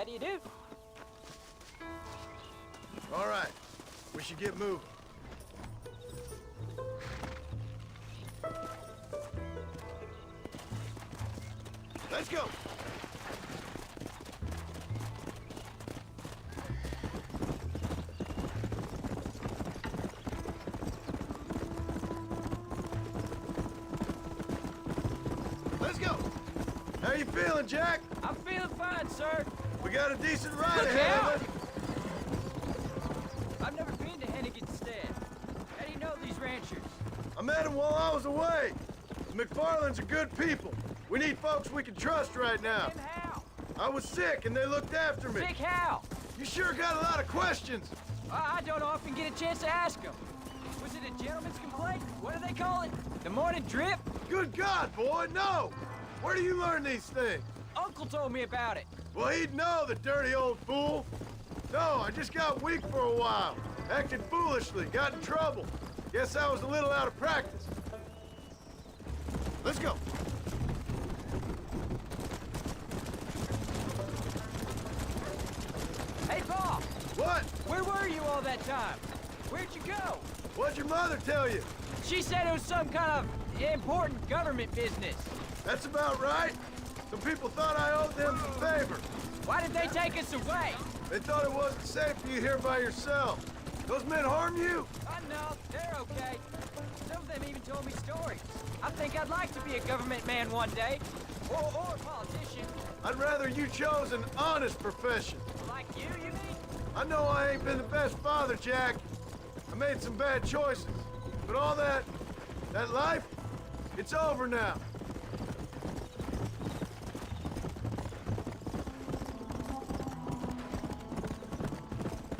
do you do? All right, we should get moving. Let's go! Let's go! How you feeling, Jack? I'm feeling fine, sir. We got a decent ride Look ahead out! of us. I've never been to Hennigan's Stead. How do you know these ranchers? I met him while I was away. The McFarlands are good people. We need folks we can trust right now. And how? I was sick and they looked after me. Sick how? You sure got a lot of questions. I don't often get a chance to ask them. Was it a gentleman's complaint? What do they call it? The morning drip? Good God, boy, no! Where do you learn these things? Uncle told me about it. Well, he'd know, the dirty old fool. No, I just got weak for a while. Acted foolishly, got in trouble. Guess I was a little out of practice. Let's go. Hey, Pa! What? Where were you all that time? Where'd you go? What'd your mother tell you? She said it was some kind of important government business. That's about right. Some people thought I owed them some favor. Why did they take us away? They thought it wasn't safe for you here by yourself. Those men harm you? I know, they're okay. Some of them even told me stories. I think I'd like to be a government man one day. Or a politician. I'd rather you chose an honest profession. Like you mean? I know I ain't been the best father, Jack. I made some bad choices. But all that life, it's over now.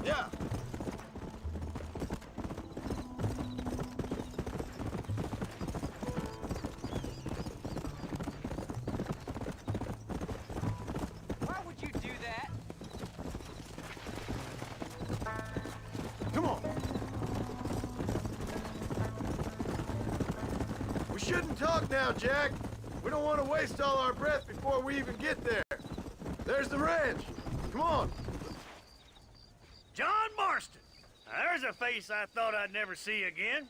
Yeah. Why would you do that? Come on. We shouldn't talk now, Jack. We don't want to waste all our breath before we even get there. There's the ranch. Come on. John Marston. Now, there's a face I thought I'd never see again.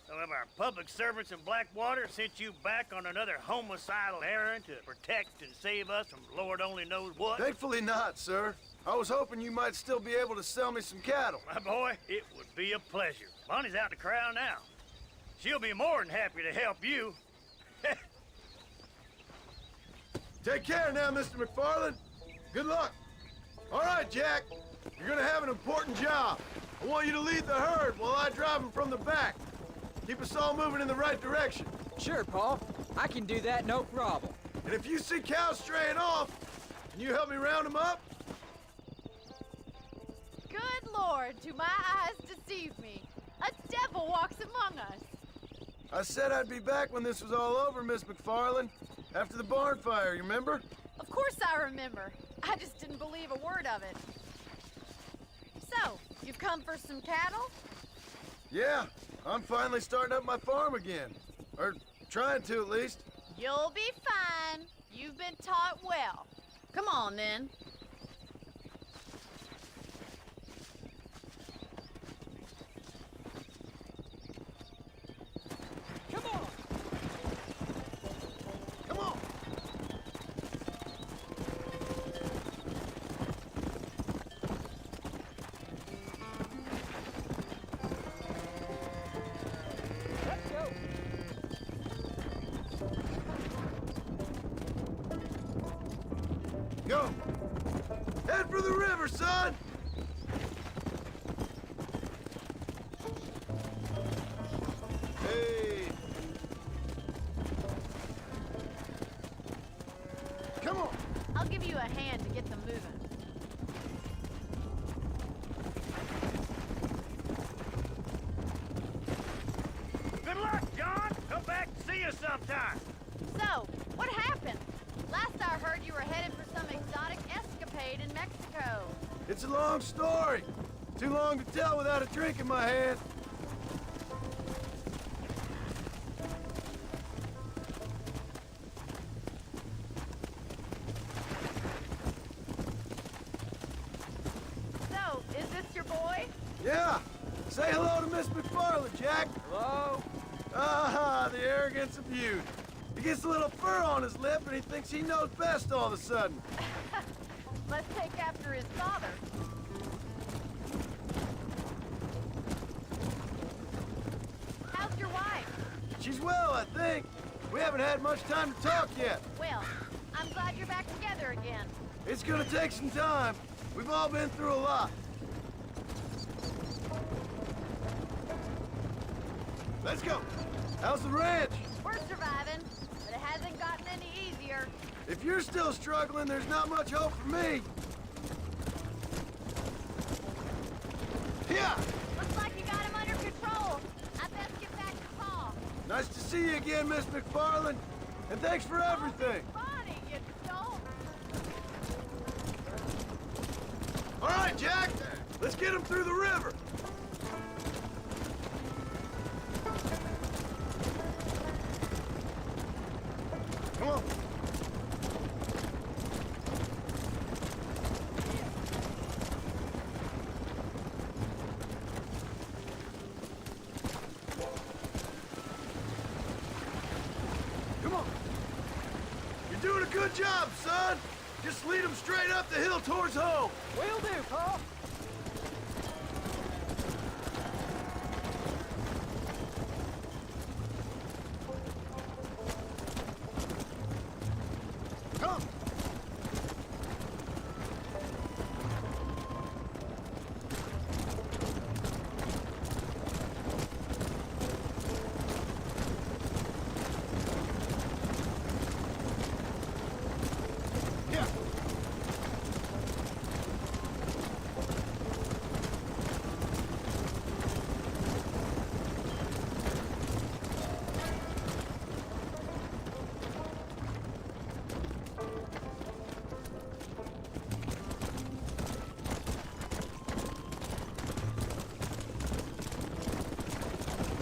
Some of our public servants in Blackwater sent you back on another homicidal errand to protect and save us from Lord only knows what. Thankfully not, sir. I was hoping you might still be able to sell me some cattle. My boy, it would be a pleasure. Bonnie's out to corral now. She'll be more than happy to help you. Take care now, Mr. McFarland. Good luck. All right, Jack. You're gonna have an important job. I want you to lead the herd while I drive them from the back. Keep us all moving in the right direction. Sure, Paul. I can do that, no problem. And if you see cows straying off, can you help me round them up? Good Lord, do my eyes deceive me? A devil walks among us. I said I'd be back when this was all over, Miss McFarland. After the barn fire, you remember? Of course I remember. I just didn't believe a word of it. So, you've come for some cattle? Yeah, I'm finally starting up my farm again. Or trying to, at least. You'll be fine. You've been taught well. Come on, then. Come on! Come on! Let's go! Go! Head for the river, son! Hey! Come on! I'll give you a hand to get them moving. Good luck, John. Come back and see you sometime. So, what happened? Last I heard you were headed for some exotic escapade in Mexico. It's a long story. Too long to tell without a drink in my hand. Say hello to Miss McFarland, Jack. Hello? Ah, the arrogance of youth. He gets a little fur on his lip and he thinks he knows best all of a sudden. Must take after his father. How's your wife? She's well, I think. We haven't had much time to talk yet. Well, I'm glad you're back together again. It's gonna take some time. We've all been through a lot. Let's go. How's the ranch? We're surviving, but it hasn't gotten any easier. If you're still struggling, there's not much hope for me. Yeah. Looks like you got him under control. I best get back to Paul. Nice to see you again, Miss McFarland. And thanks for everything. Funny, you don't. All right, Jack. Let's get him through the river. Come on. Come on. You're doing a good job, son. Just lead him straight up the hill towards home. Will do, Paul. Come. Yeah.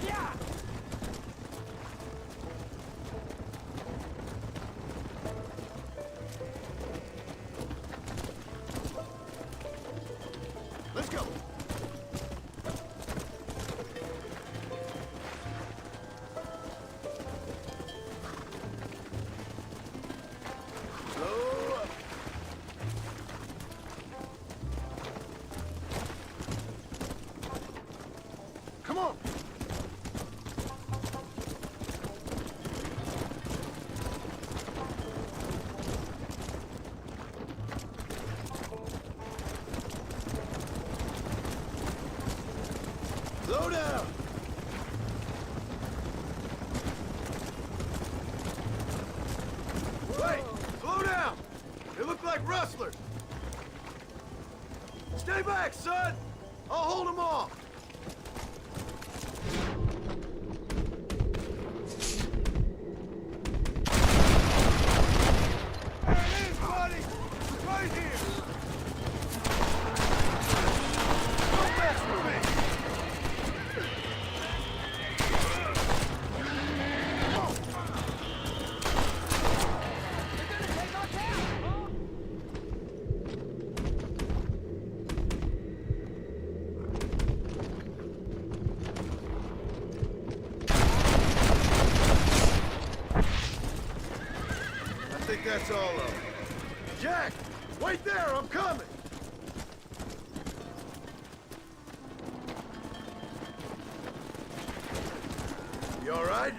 Yeah! Let's go. Slow up. Come on. Slow down. Wait, slow down. They look like rustlers. Stay back, son. I'll hold them off. There it is, buddy. Right here. Don't mess with me. They're gonna take our town, Paul. I think that's all of them. Jack, wait there, I'm coming. You all right?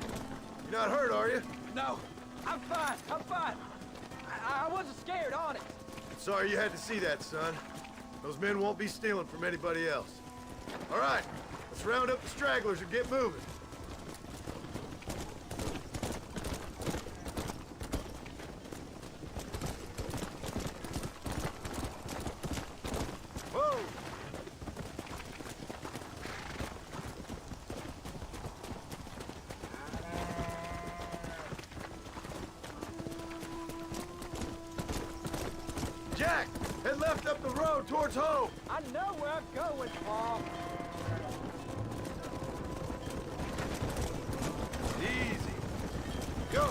You're not hurt, are you? No, I'm fine. I'm fine. I wasn't scared, honest. Sorry you had to see that, son. Those men won't be stealing from anybody else. All right, let's round up the stragglers and get moving. Whoa! Jack, head left up the road towards home. I know where I'm going, Paul. Easy. Go.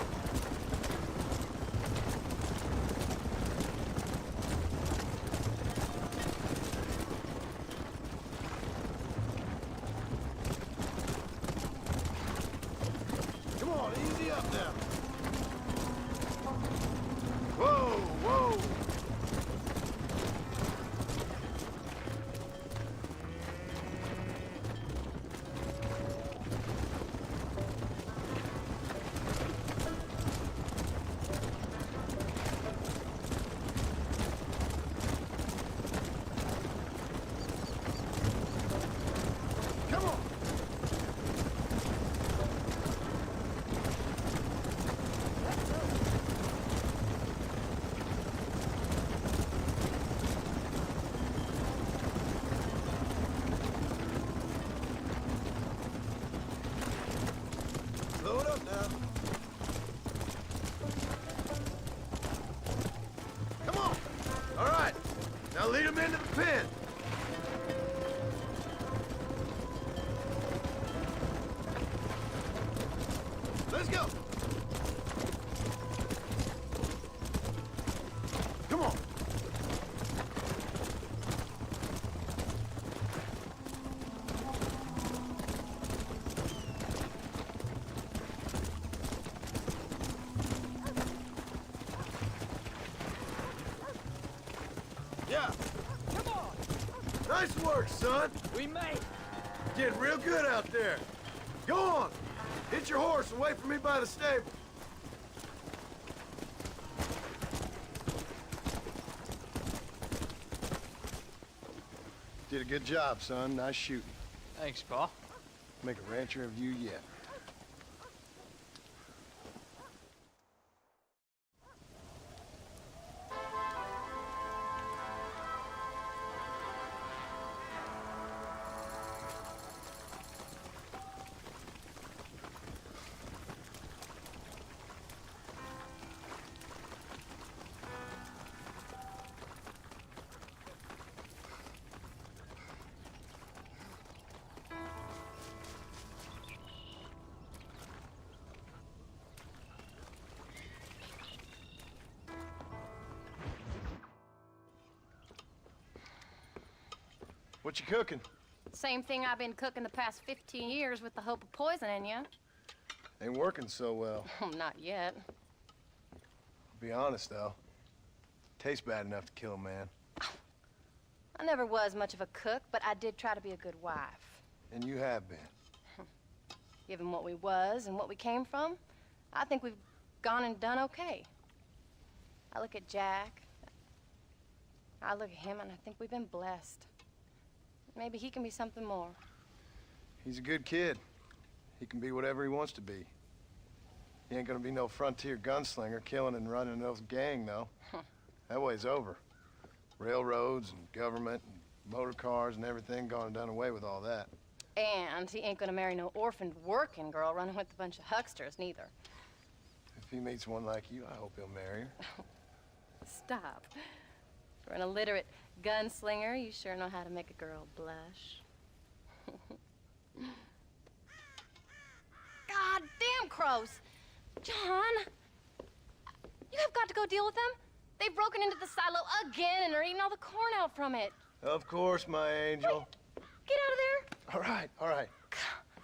Now lead him into the pen. Let's go. Come on. Yeah. Come on! Nice work, son. We made it! Getting real good out there. Go on. Hit your horse and wait for me by the stable. Did a good job, son. Nice shooting. Thanks, Pa. Make a rancher of you yet. What you cooking? Same thing I've been cooking the past 15 years with the hope of poisoning you. Ain't working so well. Not yet. Be honest, though. Tastes bad enough to kill a man. I never was much of a cook, but I did try to be a good wife. And you have been. Given what we was and what we came from, I think we've gone and done okay. I look at Jack. I look at him and I think we've been blessed. Maybe he can be something more. He's a good kid. He can be whatever he wants to be. He ain't gonna be no frontier gunslinger killing and running those gang, though. That way's over. Railroads and government and motor cars and everything gone and done away with all that. And he ain't gonna marry no orphaned working girl running with a bunch of hucksters, neither. If he meets one like you, I hope he'll marry her. Stop. For an illiterate gunslinger, you sure know how to make a girl blush. God damn crows! John! You have got to go deal with them. They've broken into the silo again and are eating all the corn out from it. Of course, my angel. Wait, get out of there! All right, all right.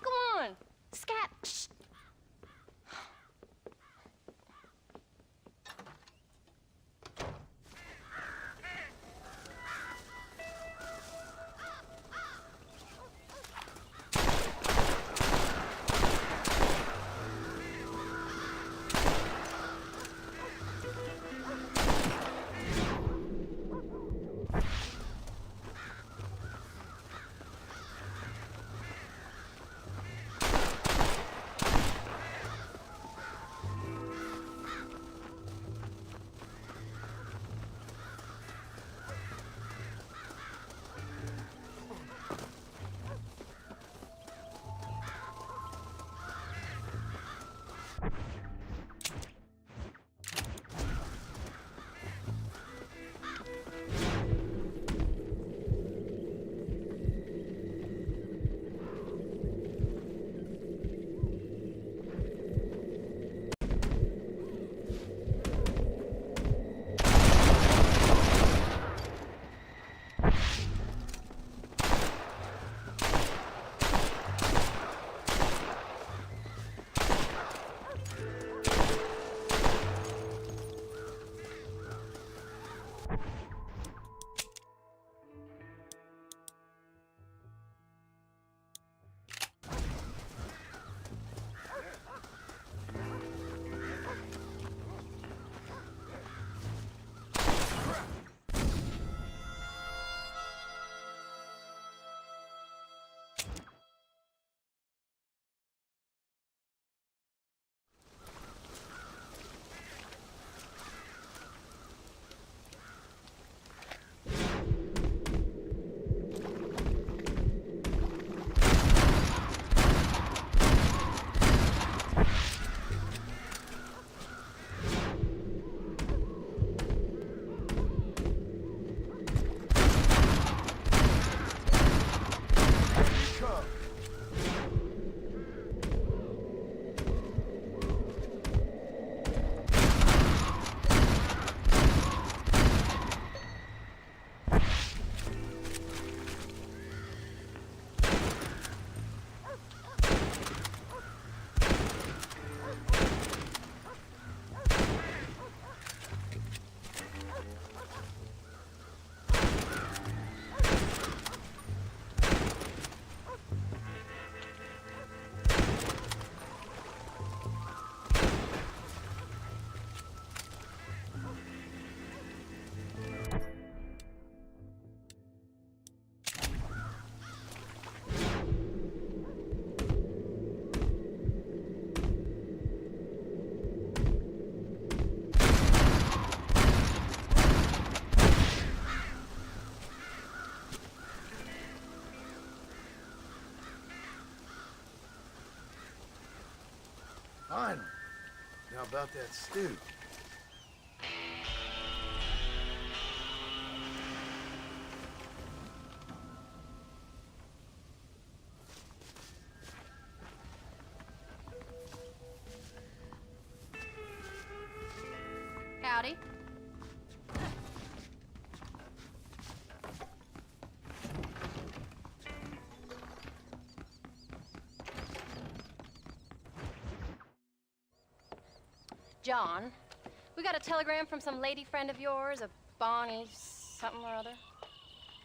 Go on! Scat! Shh. about that stew. Howdy. John, we got a telegram from some lady friend of yours, a Bonnie something or other.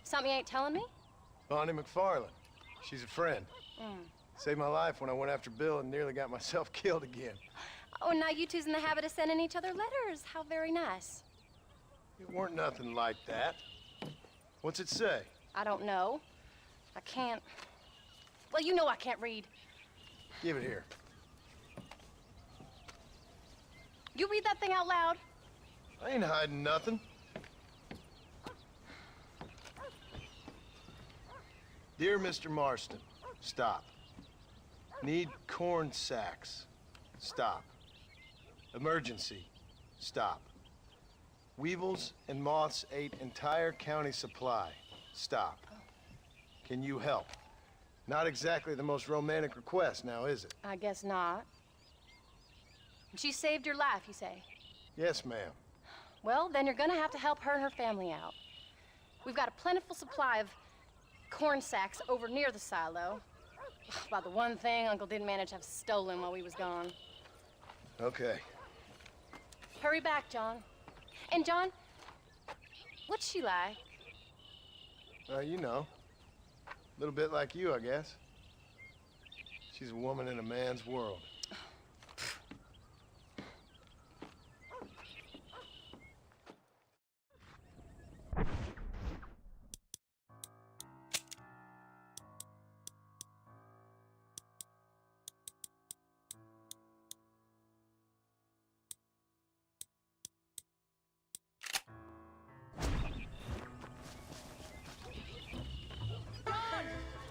Something you ain't telling me? Bonnie McFarland. She's a friend. Saved my life when I went after Bill and nearly got myself killed again. Oh, and now you two's in the habit of sending each other letters. How very nice. It weren't nothing like that. What's it say? I don't know. I can't... Well, you know I can't read. Give it here. You read that thing out loud? I ain't hiding nothing. Dear Mr. Marston, stop. Need corn sacks. Stop. Emergency. Stop. Weevils and moths ate entire county supply. Stop. Can you help? Not exactly the most romantic request, now is it? I guess not. She saved your life, you say? Yes, ma'am. Well, then you're gonna have to help her and her family out. We've got a plentiful supply of corn sacks over near the silo. About the one thing Uncle didn't manage to have stolen while we was gone. Okay. Hurry back, John. And John, what's she like? You know. A little bit like you, I guess. She's a woman in a man's world.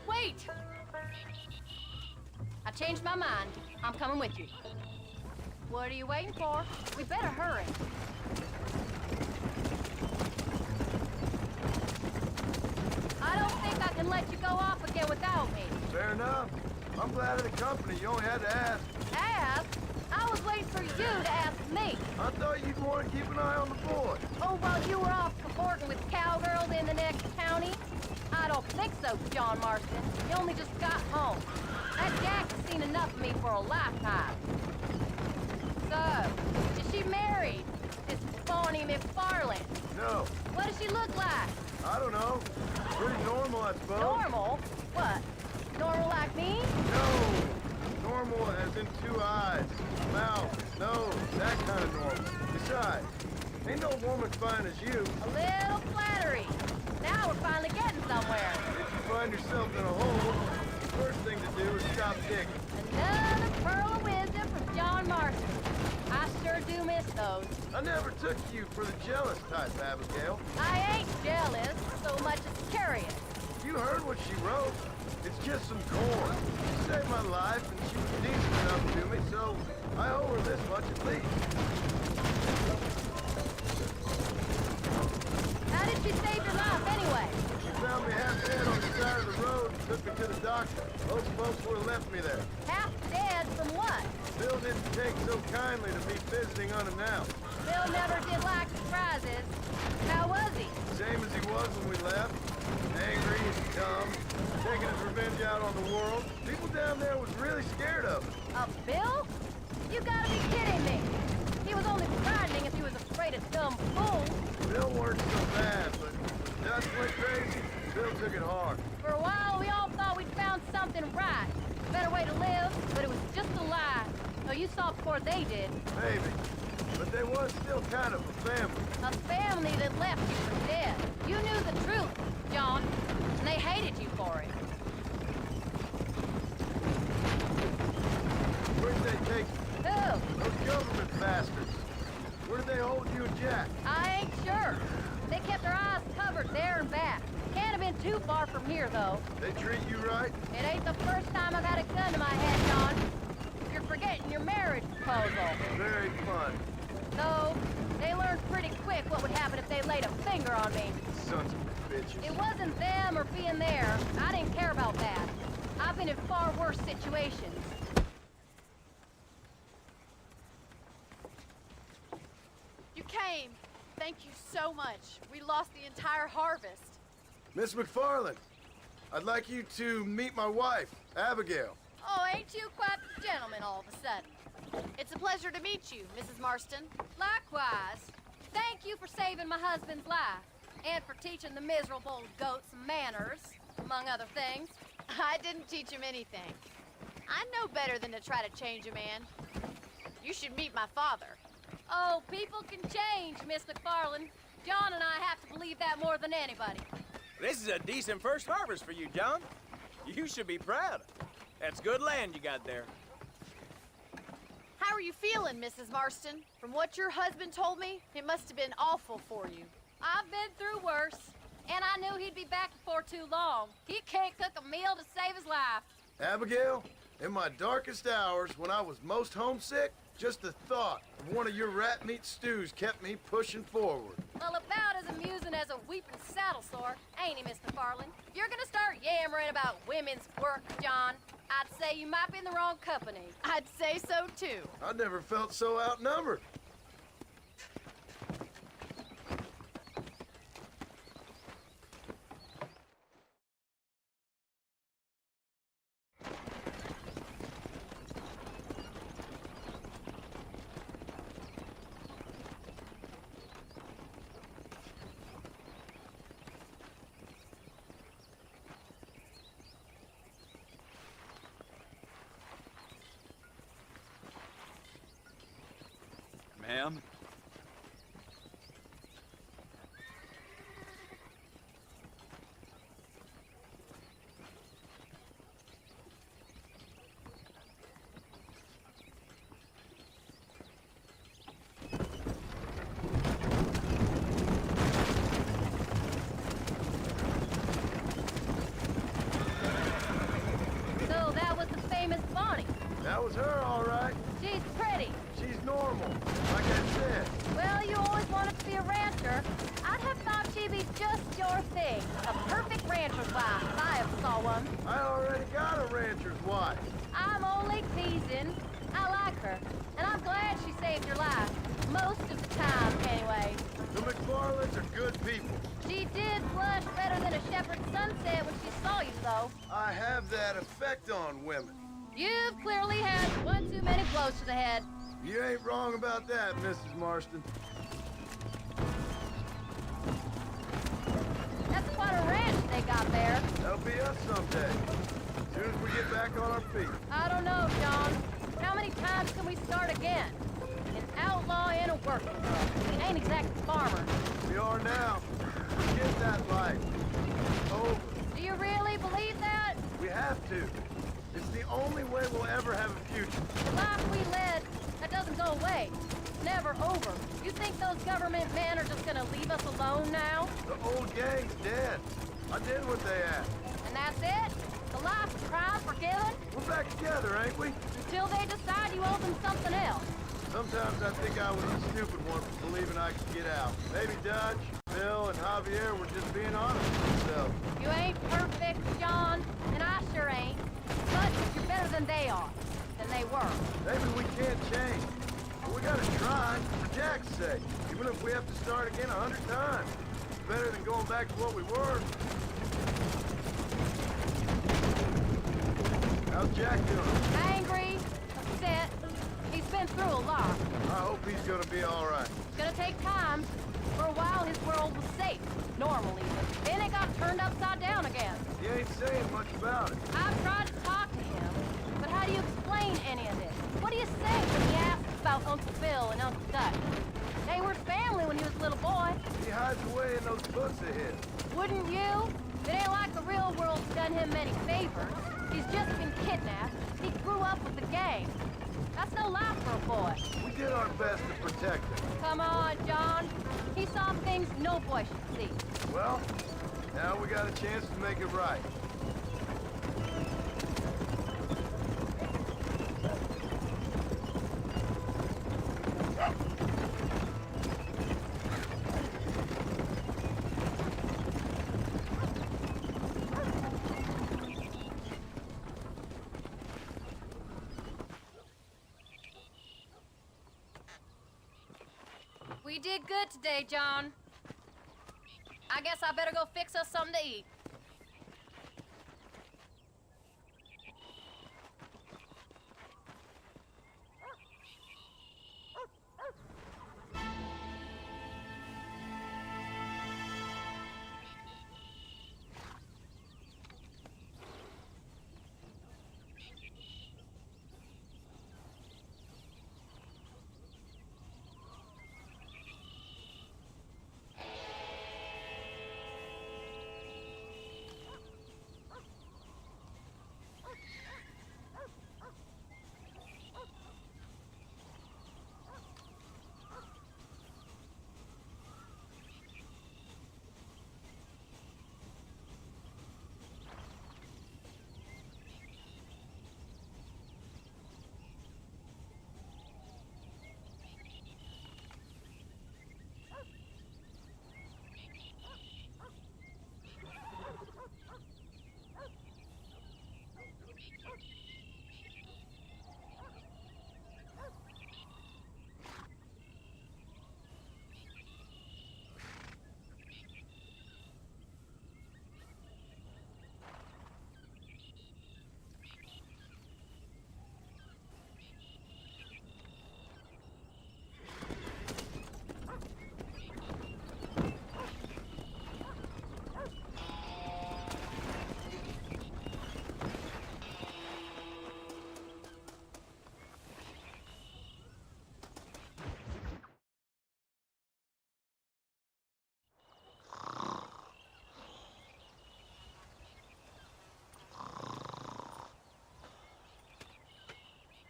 Wait! I changed my mind. I'm coming with you. What are you waiting for? We better hurry. I don't think I can let you go off again without me. Fair enough. I'm glad of the company. You only had to ask. Ask? I was waiting for you to ask me. I thought you'd want to keep an eye on the boy. Oh, while you were off cavorting with cowgirls in the next county? I don't think so, John Marston. You only just got home. That Jack has seen enough of me for a lifetime. So, is she married? This Bonnie McFarland? No, What does she look like? I don't know. Pretty normal, I suppose. Normal? What? Normal like me? No. Normal as in 2 eyes, mouth, nose, that kind of normal. Besides, ain't no woman fine as you. A little flattery. Now we're finally getting somewhere. If you find yourself in a hole, the first thing to do is stop digging. Another pearl of wisdom from John Marston. I sure do miss those. I never took you for the jealous type, Abigail. I ain't jealous so much as curious. You heard what she wrote. It's just some corn. She saved my life, and she was decent enough to me, so I owe her this much at least. How did she save your life anyway? She found me half dead on the side of the road and took me to the doctor. Most folks would have left me there. Half dead from what? Bill didn't take so kindly to me visiting unannounced. Bill never did like surprises. How was he? Same as he was when we left. Angry and dumb, taking his revenge out on the world. People down there was really scared of him. Bill? You gotta be kidding me. He was only frightening if he was afraid of dumb fools. Bill weren't so bad, but when Dutch went crazy, Bill took it hard. For a while, we all thought we'd found something right. A better way to live, but it was just a lie. So you saw before they did. Maybe. But they was still kind of a family. A family that left you for dead. You knew the truth, John, and they hated you for it. Where'd they take you? Who? Those government bastards. Where did they hold you and Jack? I ain't sure. They kept their eyes covered there and back. Can't have been too far from here, though. They treat you right? It ain't the first time I've had a gun to my head, John. If you're forgetting getting your marriage proposal. Very fun. Though, they learned pretty quick what would happen if they laid a finger on me. Sons of bitches. It wasn't them or being there. I didn't care about that. I've been in far worse situations. You came. Thank you so much. We lost the entire harvest. Miss McFarland, I'd like you to meet my wife, Abigail. Oh, ain't you quite the gentleman all of a sudden? It's a pleasure to meet you, Mrs. Marston. Likewise. Thank you for saving my husband's life. And for teaching the miserable goat some manners, among other things. I didn't teach him anything. I know better than to try to change a man. You should meet my father. Oh, people can change, Miss McFarland. John and I have to believe that more than anybody. This is a decent first harvest for you, John. You should be proud. That's good land you got there. How are you feeling, Mrs. Marston? From what your husband told me, it must have been awful for you. I've been through worse, and I knew he'd be back before too long. He can't cook a meal to save his life. Abigail, in my darkest hours, when I was most homesick, just the thought of one of your rat meat stews kept me pushing forward. Well, about as amusing as a weeping saddle sore, ain't he, Miss McFarland? If you're gonna start yammering about women's work, John, I'd say you might be in the wrong company. I'd say so, too. I never felt so outnumbered. Ma'am? So that was the famous Bonnie. That was her, all right. She's pretty. She's normal, like I said. Well, you always wanted to be a rancher. I'd have thought she'd be just your thing. A perfect rancher's wife, if I ever saw one. I already got a rancher's wife. I'm only teasing. I like her, and I'm glad she saved your life. Most of the time, anyway. The McFarlands are good people. She did blush better than a shepherd's sunset when she saw you, though. I have that effect on women. You've clearly had one too many blows to the head. You ain't wrong about that, Mrs. Marston. That's quite a ranch they got there. That'll be us someday. As soon as we get back on our feet. I don't know, John. How many times can we start again? An outlaw and a working girl. We ain't exactly farmers. We are now. Forget that life. It's over. Do you really believe that? We have to. It's the only way we'll ever have a future. The life we led, that doesn't go away. It's never over. You think those government men are just gonna leave us alone now? The old gang's dead. I did what they asked. And that's it? The life of crime forgiven? We're back together, ain't we? Until they decide you owe them something else. Sometimes I think I was the stupid one for believing I could get out. Maybe Dutch, Bill, and Javier were just being honest with themselves. You ain't perfect, John, and I sure ain't. But you're better than they are. Than they were. Maybe we can't change. But we gotta try, for Jack's sake. Even if we have to start again 100 times. It's better than going back to what we were. How's Jack doing? Angry, upset. He's been through a lot. I hope he's gonna be all right. It's gonna take time. For a while, his world was safe. Normal, even. Then it got turned upside down again. He ain't saying much about it. I've tried to talk to him, but how do you explain any of this? What do you say when he asks about Uncle Bill and Uncle Dutch? They were family when he was a little boy. He hides away in those books of his. Wouldn't you? It ain't like the real world's done him many favors. He's just been kidnapped. He grew up with the gang. That's no life for a boy. We did our best to protect him. Come on, John. He saw things no boy should see. Well, now we got a chance to make it right. We did good today, John. I guess I better go fix us something to eat.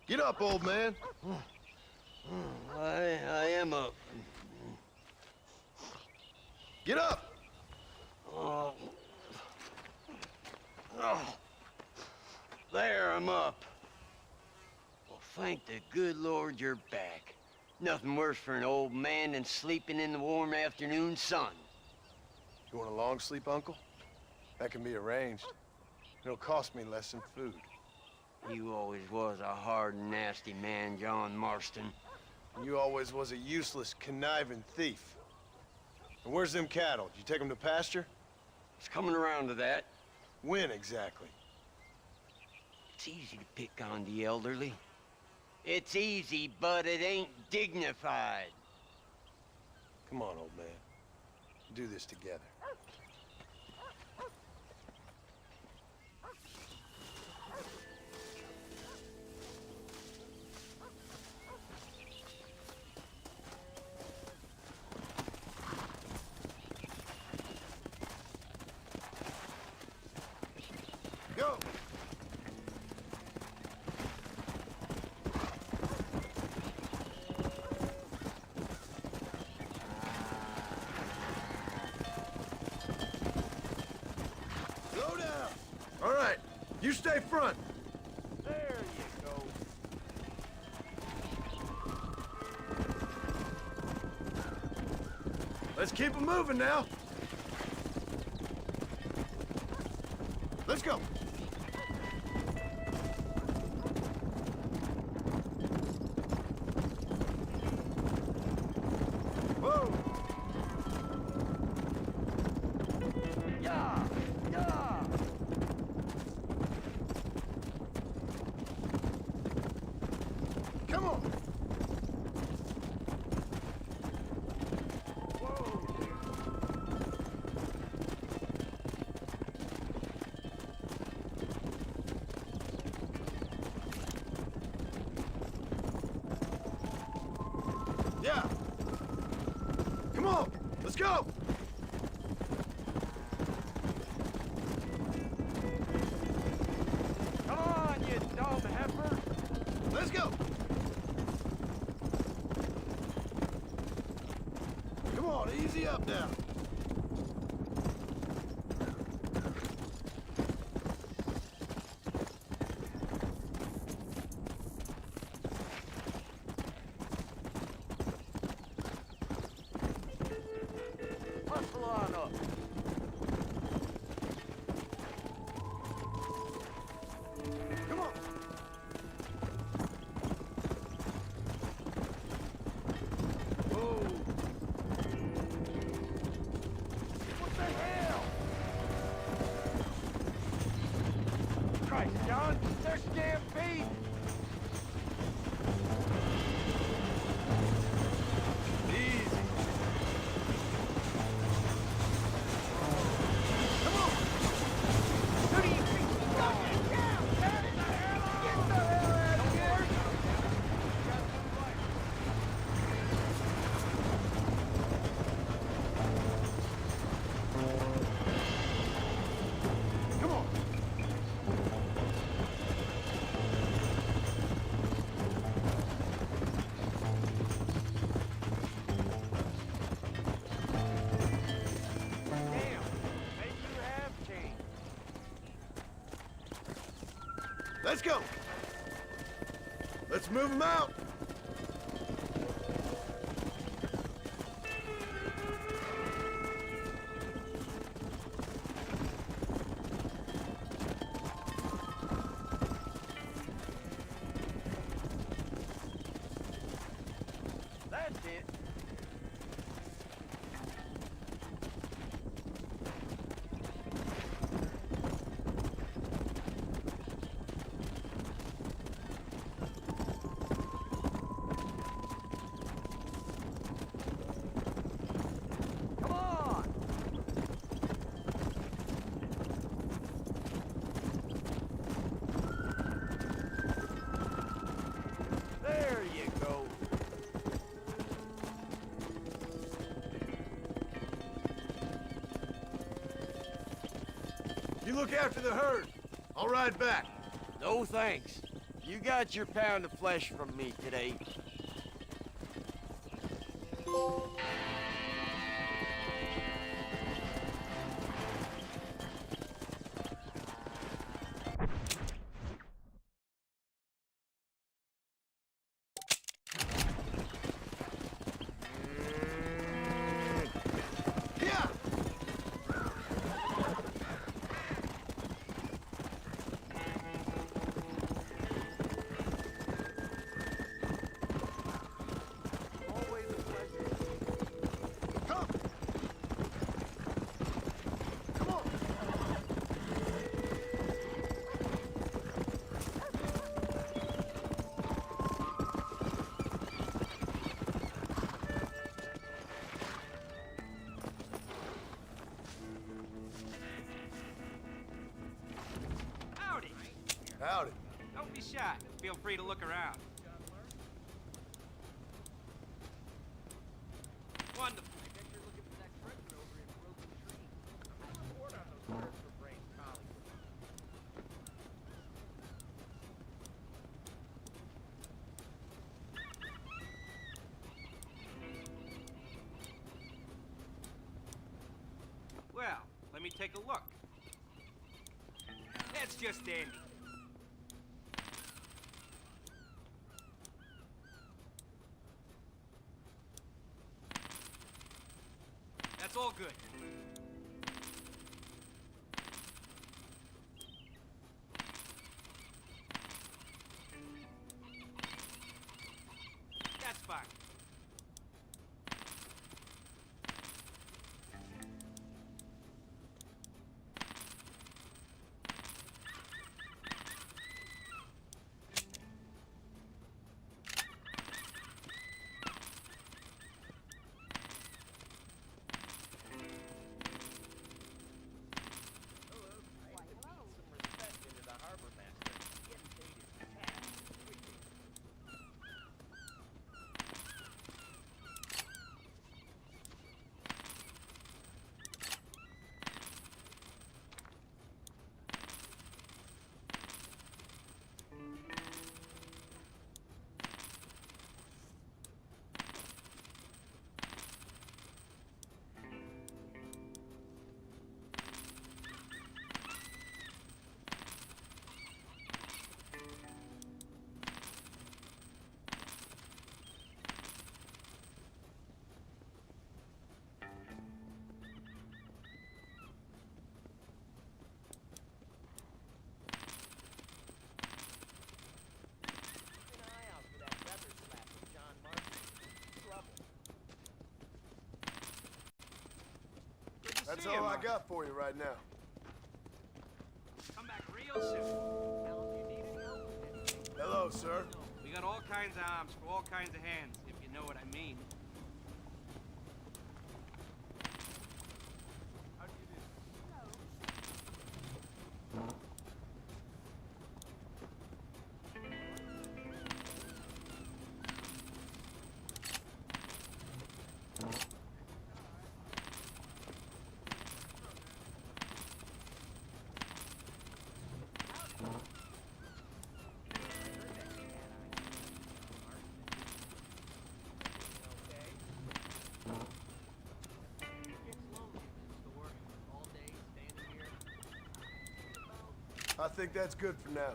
Get up, old man. I am up. Get up! Oh. Oh. There, I'm up. Well, thank the good Lord you're back. Nothing worse for an old man than sleeping in the warm afternoon sun. You want a long sleep, Uncle? That can be arranged. It'll cost me less than food. You always was a hard and nasty man, John Marston. You always was a useless, conniving thief. And where's them cattle? Did you take them to pasture? It's coming around to that. When exactly? It's easy to pick on the elderly. It's easy, but it ain't dignified. Come on, old man. Do this together. Go! Slow down! All right, you stay front. There you go. Let's keep them moving now. Let's go. Whoa! Yeah, yeah. Come on. Yeah. Come on. Let's go. Come on, you dog heifer. Let's go. Come on, easy up now. Hustle on up. Come on. Whoa. Let's go. Let's move them out. That's it. Come on! There you go. You look after the herd. I'll ride back. No thanks. You got your pound of flesh from me today. Yeah! Come! Come on! Howdy! Howdy. Don't be shy. Feel free to look around. Wonderful. Well, let me take a look. That's just dandy. That's all good. That's fine. That's See you, all I Mark. got for you right now. Come back real soon. Hello, sir. We got all kinds of arms for all kinds of hands, if you know what I mean. I think that's good for now.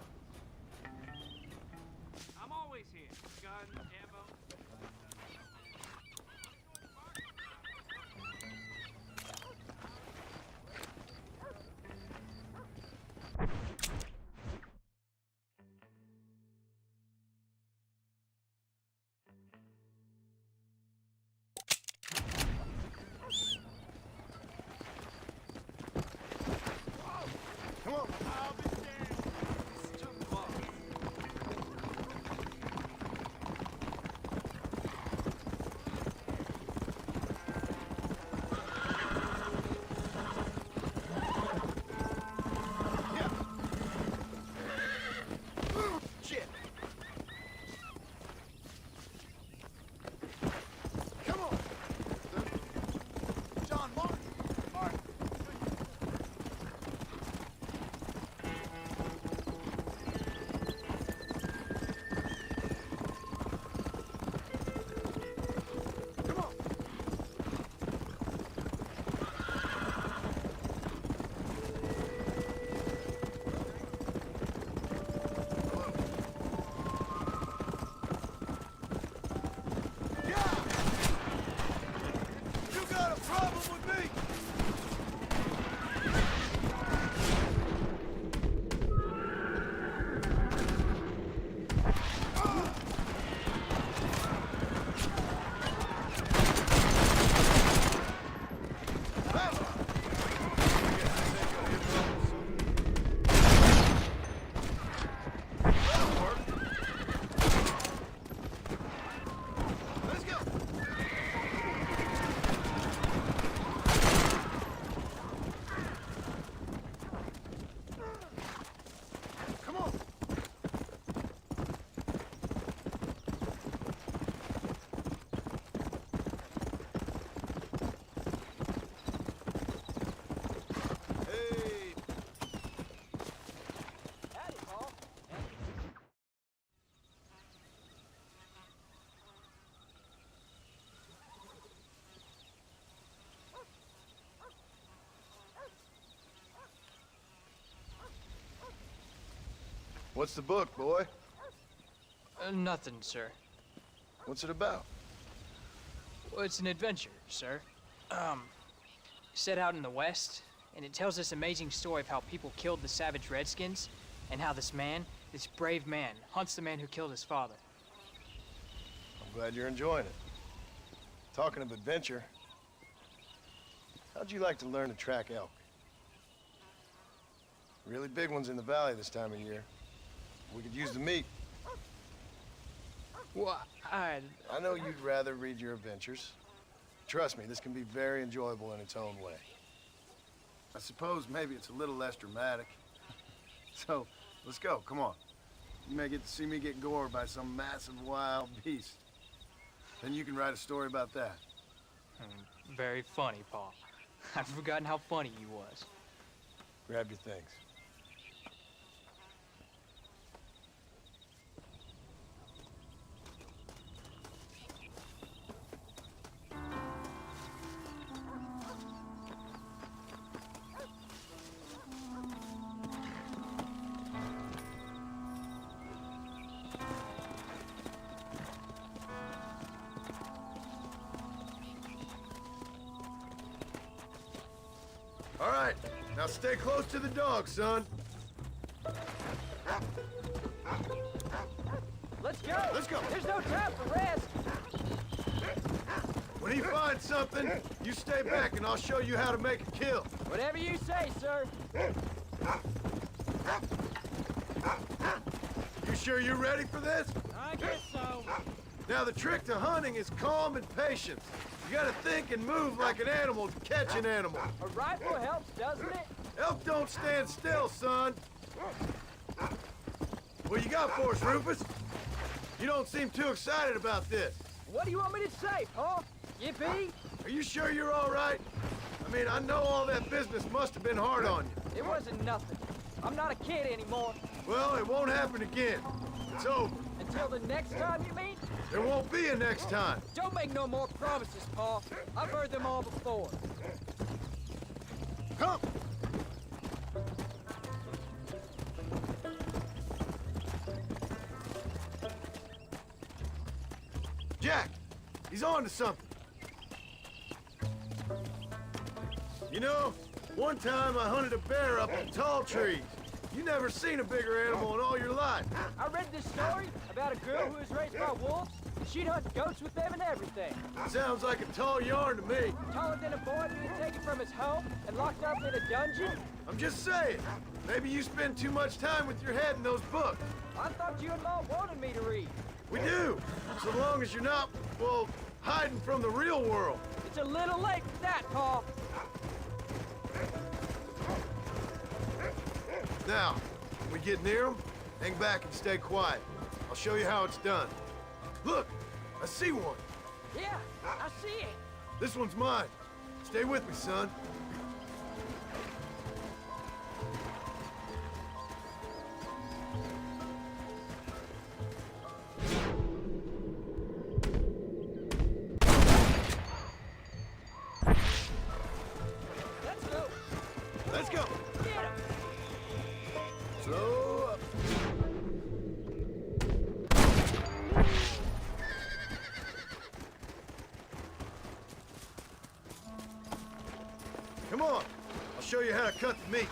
What's the book, boy? Nothing, sir. What's it about? Well, it's an adventure, sir. Set out in the West, and it tells this amazing story of how people killed the savage Redskins, and how this man, this brave man, hunts the man who killed his father. I'm glad you're enjoying it. Talking of adventure, how'd you like to learn to track elk? Really big ones in the valley this time of year. We could use the meat. Well, I know you'd rather read your adventures. Trust me, this can be very enjoyable in its own way. I suppose maybe it's a little less dramatic. So, let's go, come on. You may get to see me get gored by some massive wild beast. Then you can write a story about that. Very funny, Paul. I've forgotten how funny you was. Grab your things. All right, now stay close to the dog, son. Let's go! Let's go. There's no time for rest! When he finds something, you stay back and I'll show you how to make a kill. Whatever you say, sir. You sure you're ready for this? I guess so. Now, the trick to hunting is calm and patience. You gotta think and move like an animal to catch an animal. A rifle helps, doesn't it? Elk don't stand still, son. What you got for us, Rufus? You don't seem too excited about this. What do you want me to say, Paul? Yippee? Are you sure you're all right? I mean, I know all that business must have been hard on you. It wasn't nothing. I'm not a kid anymore. Well, it won't happen again. It's over. Until the next time, you mean? There won't be a next time. Don't make no more promises, Paul. I've heard them all before. Come! Jack, he's on to something. You know, one time I hunted a bear up in tall trees. You never seen a bigger animal in all your life. I read this story about a girl who was raised by wolves. She'd hunt goats with them and everything. Sounds like a tall yarn to me. Taller than a boy being taken from his home and locked up in a dungeon. I'm just saying, maybe you spend too much time with your head in those books. I thought you and Mom wanted me to read. We do, so long as you're not, well, hiding from the real world. It's a little late for that, Paul. Now, when we get near them, hang back and stay quiet. I'll show you how it's done. Look, I see one. Yeah, I see it. This one's mine. Stay with me, son. Let's go. Let's go. Get him. Slow up. Come on. I'll show you how to cut the meat.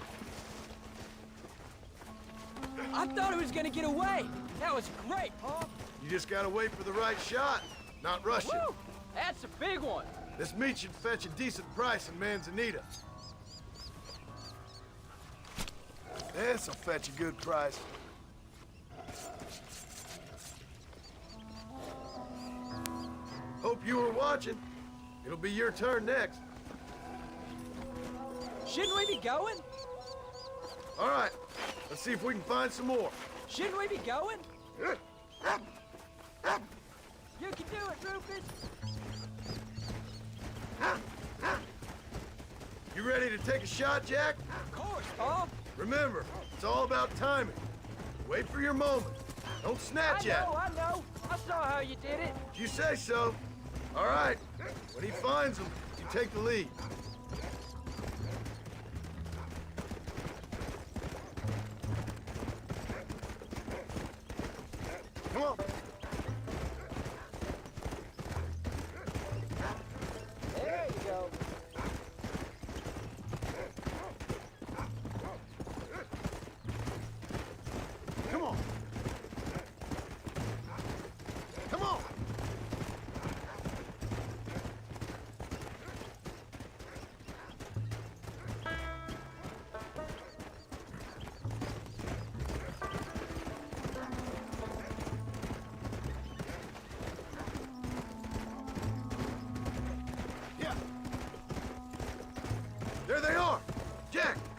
I thought he was gonna get away. That was great, Paul. You just gotta wait for the right shot, not rush it. Woo! That's a big one. This meat should fetch a decent price in Manzanita. This'll fetch a good price. Hope you were watching. It'll be your turn next. Shouldn't we be going? All right, let's see if we can find some more. Shouldn't we be going? You can do it, Rufus. You ready to take a shot, Jack? Of course, Paul. Remember, it's all about timing. Wait for your moment. Don't snatch at it. I know. I saw how you did it. If you say so. All right, when he finds them, you take the lead.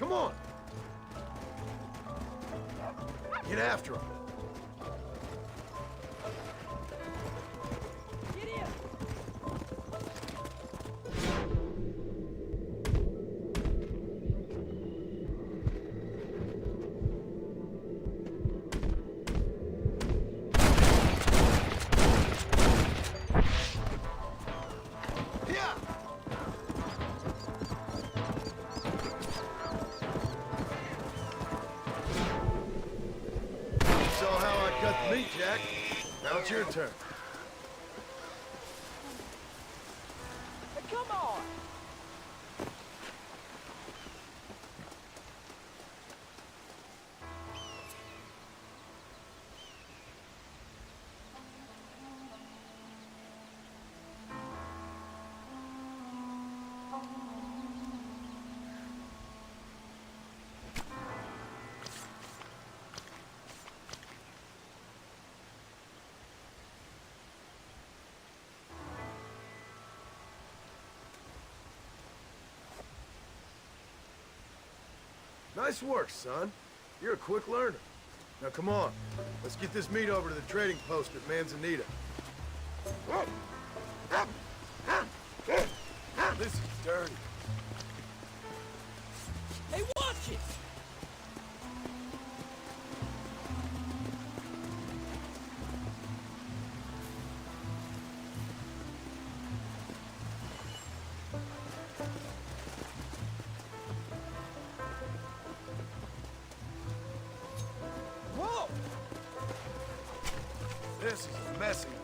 Come on! Get after him. Get in! Yeah! You saw how I cut the meat, Jack. Now it's your turn. Come on! Nice work, son. You're a quick learner. Now come on, let's get this meat over to the trading post at Manzanita. This is dirty. Hey, watch it! Whoa! This is a messy one.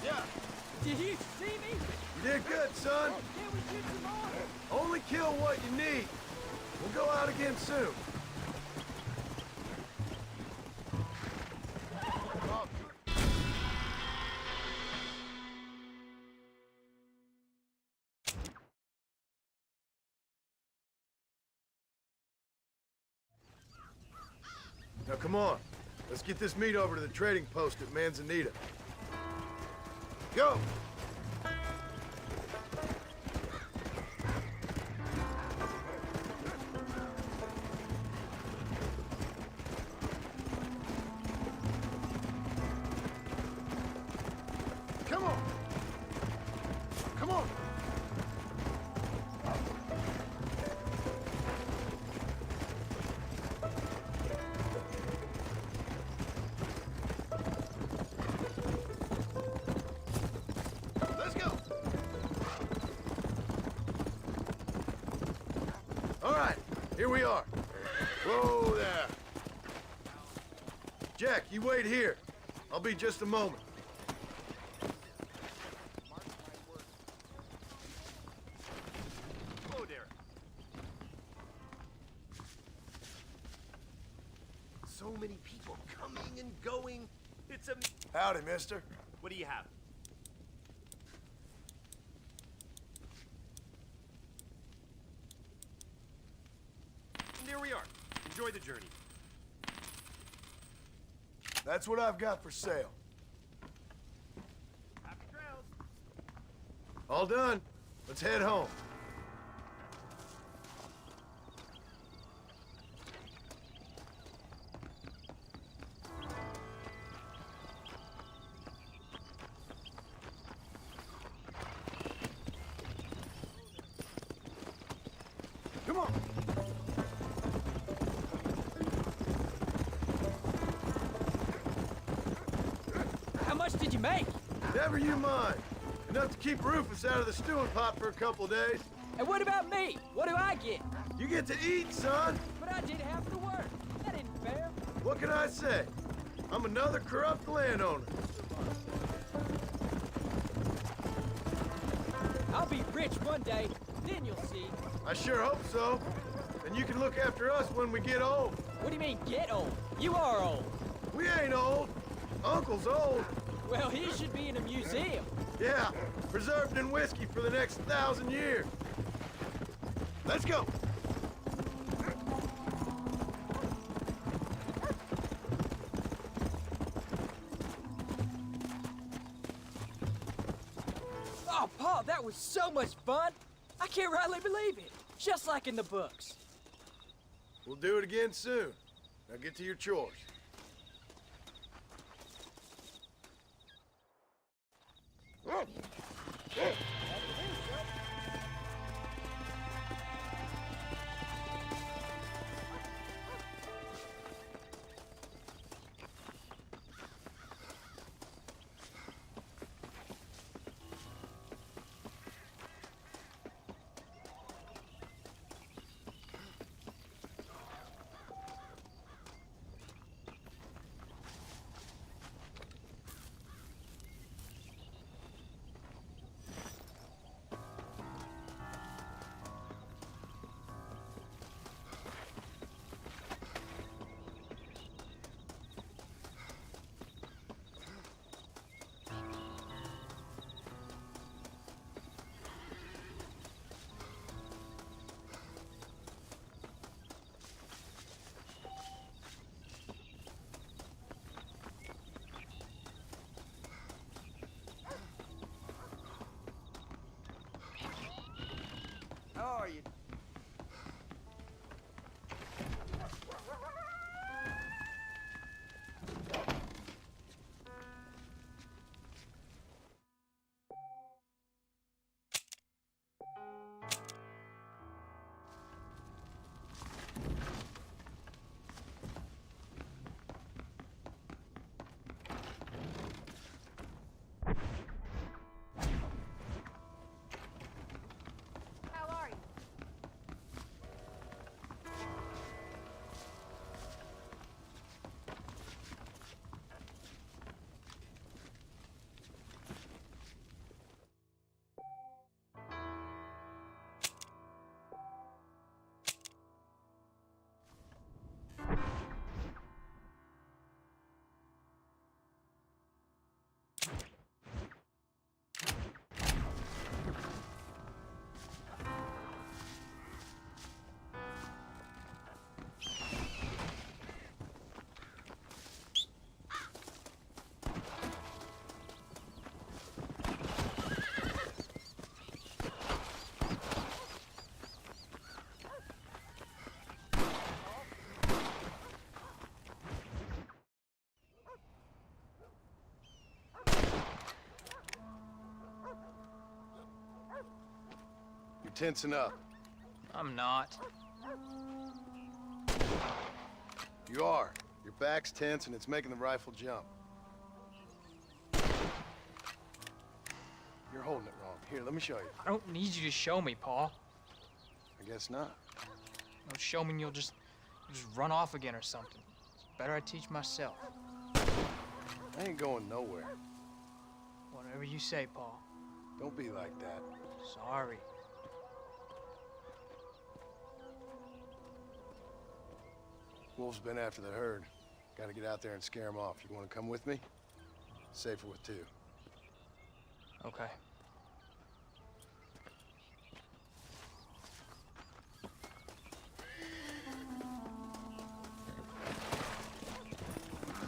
Yeah, Did you see me? you did good, son. Can we get some more? Only kill what you need. We'll go out again soon. Now come on. Let's get this meat over to the trading post at Manzanita. Go! Come on! Come on! Let's go! All right, here we are. Whoa there. Jack, you wait here. I'll be just a moment. Hello there. So many people coming and going. It's a... Howdy, mister. What do you have? And there we are. Enjoy the journey. That's what I've got for sale. Happy trails. All done. Let's head home. Come on. How much did you make? Never you mind. Enough to keep Rufus out of the stewing pot for a couple of days. And what about me? What do I get? You get to eat, son. But I did half the work. That isn't fair. What can I say? I'm another corrupt landowner. I'll be rich one day, then you'll see. I sure hope so. And you can look after us when we get old. What do you mean, get old? You are old. We ain't old. Uncle's old. Well, he should be in a museum. Yeah, preserved in whiskey for the next 1,000 years. Let's go. That was so much fun. I can't rightly believe it. Just like in the books. We'll do it again soon. Now get to your chores. How are you? How are you? You're tensing up. I'm not. You are. Your back's tense and it's making the rifle jump. You're holding it wrong. Here, let me show you. I don't need you to show me, Paul. I guess not. No, show me and you'll just run off again or something. It's better I teach myself. I ain't going nowhere. Whatever you say, Paul. Don't be like that. Sorry. Wolf's been after the herd. Gotta get out there and scare him off. You wanna come with me? Safer with two. Okay.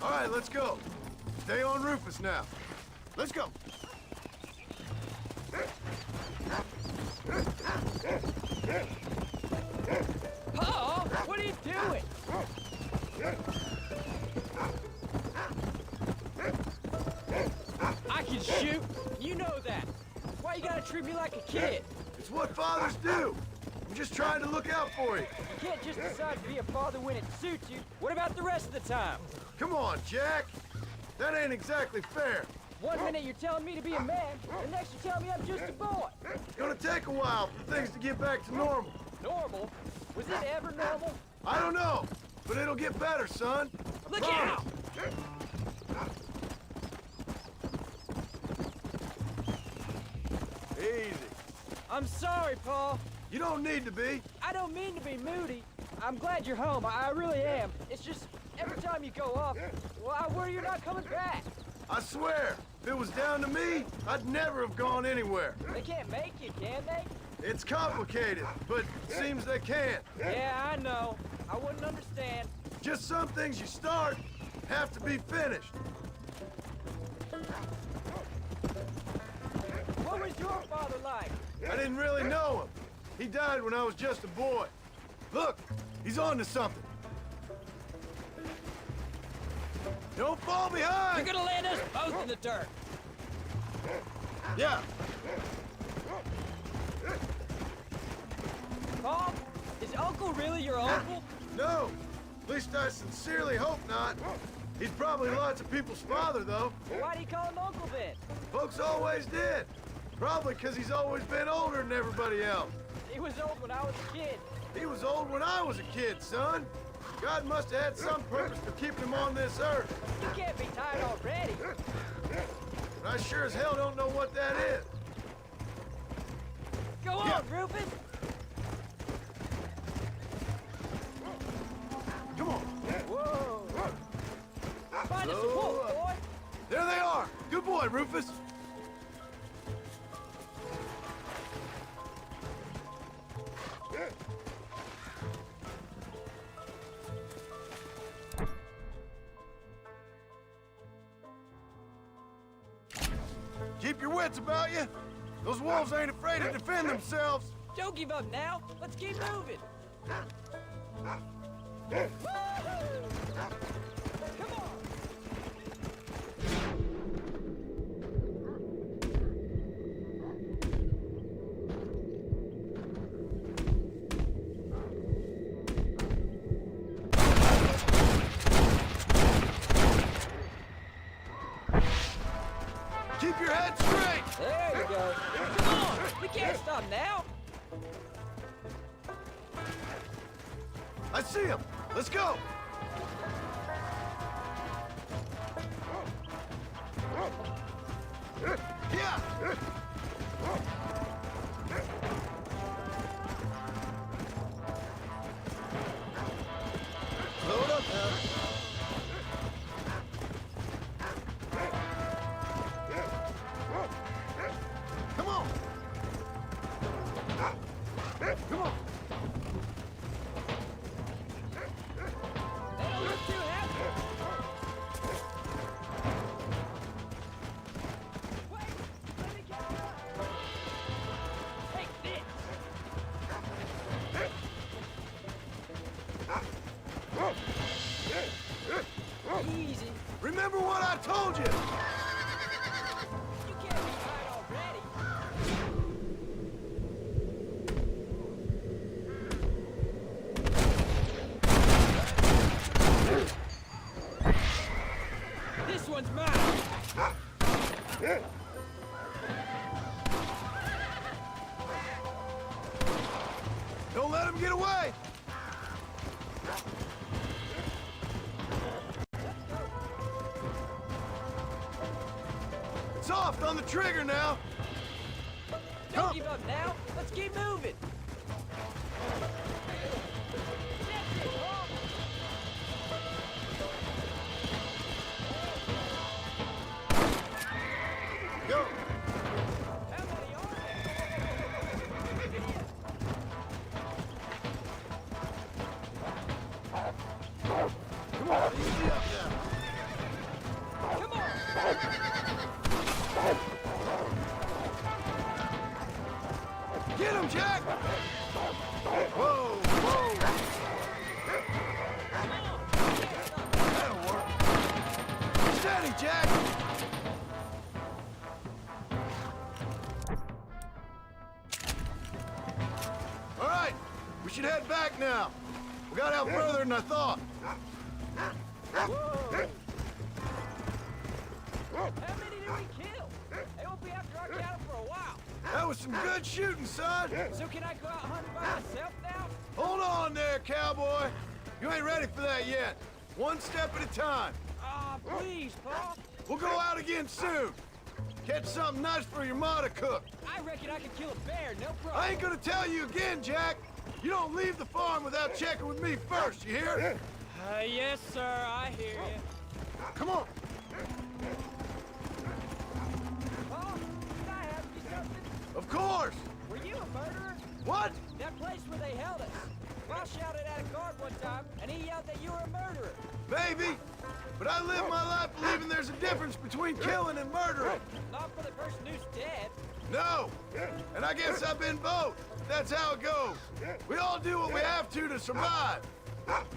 All right, let's go. Stay on Rufus now. Let's go. Paul, what are you doing? I can shoot. You know that. Why you gotta treat me like a kid? It's what fathers do. I'm just trying to look out for you. You can't just decide to be a father when it suits you. What about the rest of the time? Come on, Jack. That ain't exactly fair. One minute you're telling me to be a man, the next you're telling me I'm just a boy. It's gonna take a while for things to get back to normal. Normal? Was it ever normal? I don't know, but it'll get better, son. I Look promise. out! Easy. I'm sorry, Paul. You don't need to be. I don't mean to be moody. I'm glad you're home. I really am. It's just every time you go off, well, I worry you're not coming back. I swear, if it was down to me, I'd never have gone anywhere. They can't make you, can they? It's complicated, but seems they can. Yeah, I know. I wouldn't understand. Just some things you start have to be finished. What were was your father like? I didn't really know him. He died when I was just a boy. Look, he's on to something. Don't fall behind! You're gonna land us both in the dirt. Yeah. Paul, is Uncle really your uncle? No. At least I sincerely hope not. He's probably lots of people's father, though. Well, why do you call him Uncle then? Folks always did. Probably because he's always been older than everybody else. He was old when I was a kid. He was old when I was a kid, son. God must have had some purpose for keeping him on this earth. You can't be tired already. But I sure as hell don't know what that is. Go on, Rufus. Come on. Whoa. Find us a wolf, boy. There they are. Good boy, Rufus. Keep your wits about you. Those wolves ain't afraid to defend themselves. Don't give up now. Let's keep moving. Woo-hoo! Come on. Keep your head straight. There you go. Come on. We can't stop now. I see him. Let's go. Yeah. Load up now. Come on. Come on. They don't look too happy. Wait, let me get up. Take this. Easy. Remember what I told you. You can't be tired already. This one's mine. Don't let him get away. Soft on the trigger now. Don't give up now. Let's keep moving. Go. How many are there? Come on, easy up now. Come on. Get him, Jack! Whoa, whoa. That'll work. Steady, Jack! All right, we should head back now. We got out further than I thought. Whoa. How many did we kill? They won't be after our cattle for a while. That was some good shooting, son. So can I go out hunting by myself now? Hold on there, cowboy. You ain't ready for that yet. One step at a time. Ah, please, Paul. We'll go out again soon. Catch something nice for your ma to cook. I reckon I could kill a bear, no problem. I ain't gonna tell you again, Jack. You don't leave the farm without checking with me first, you hear? Yes, sir, I hear you. Come on. Paul, can I ask you something? Of course. Were you a murderer? What? That place where they held us. Pa shouted at a guard one time, and he yelled that you were a murderer. Maybe. But I live my life believing there's a difference between killing and murdering. Not for the person who's dead. No! And I guess I've been both. That's how it goes. We all do what we have to survive.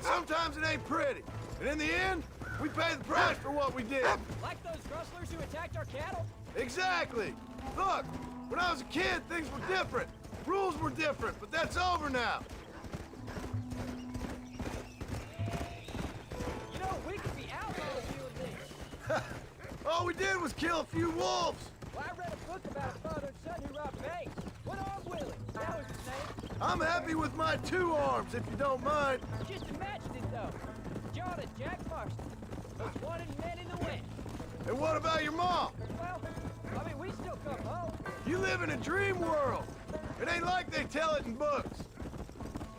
Sometimes it ain't pretty. And in the end, we pay the price for what we did. Like those rustlers who attacked our cattle? Exactly. Look, when I was a kid, things were different. Rules were different, but that's over now. You know, we could be outlaws, you and me. All we did was kill a few wolves. Well, I read a book about a father and son who robbed banks. One-armed Willie, that was his name. I'm happy with my 2 arms, if you don't mind. Just imagine it, though. John and Jack Marston, most wanted men in the West. And what about your mom? Well, I mean, we still come home. You live in a dream world. It ain't like they tell it in books.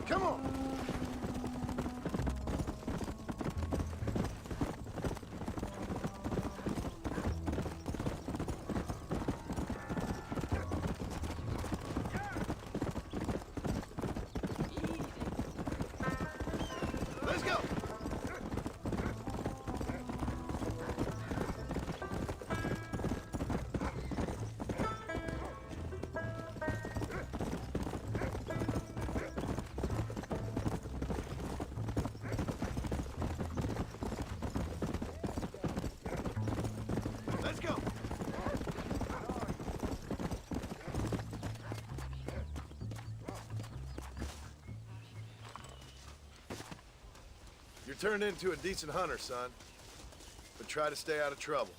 Come on. Let's go. Let's go. You're turned into a decent hunter, son. But try to stay out of trouble.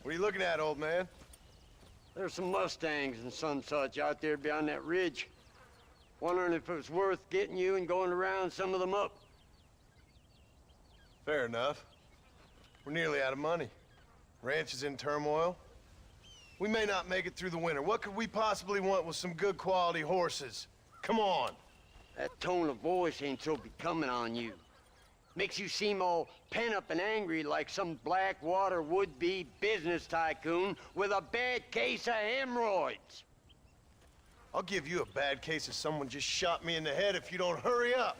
What are you looking at, old man? There's some Mustangs and some such out there beyond that ridge. Wondering if it was worth getting you and going around some of them up. Fair enough. We're nearly out of money. Ranch is in turmoil. We may not make it through the winter. What could we possibly want with some good quality horses? Come on. That tone of voice ain't so becoming on you. Makes you seem all pent up and angry like some Blackwater would-be business tycoon with a bad case of hemorrhoids. I'll give you a bad case of someone just shot me in the head if you don't hurry up.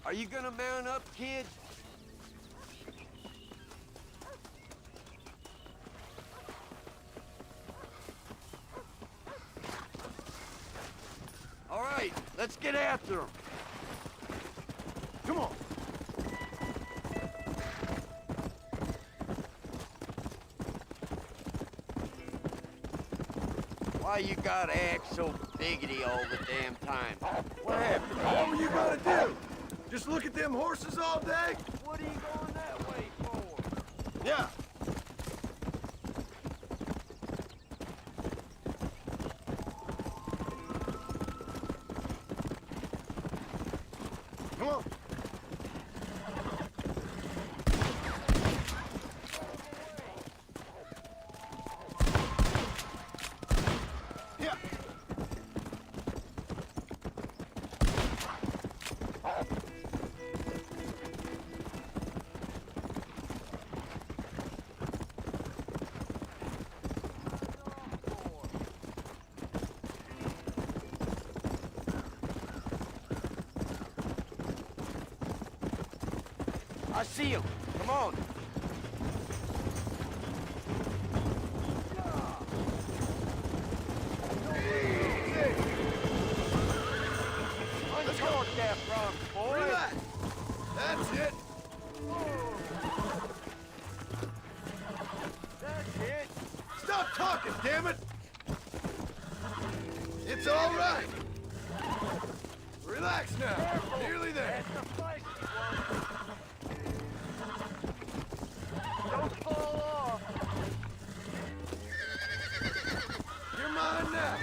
Are you gonna mount up, kid? All right, let's get after him. Come on. Why you gotta act so biggity all the damn time? What happened? What were you gonna do? Just look at them horses all day? What are you going that way for? Yeah. Come on. Yeah. I see him. Come on. Uncork that front, boy. Relax. That's it. stop talking, damn it! It's all right. Relax now. Careful. Nearly there. That's the place you want. Don't fall off. You're mine now.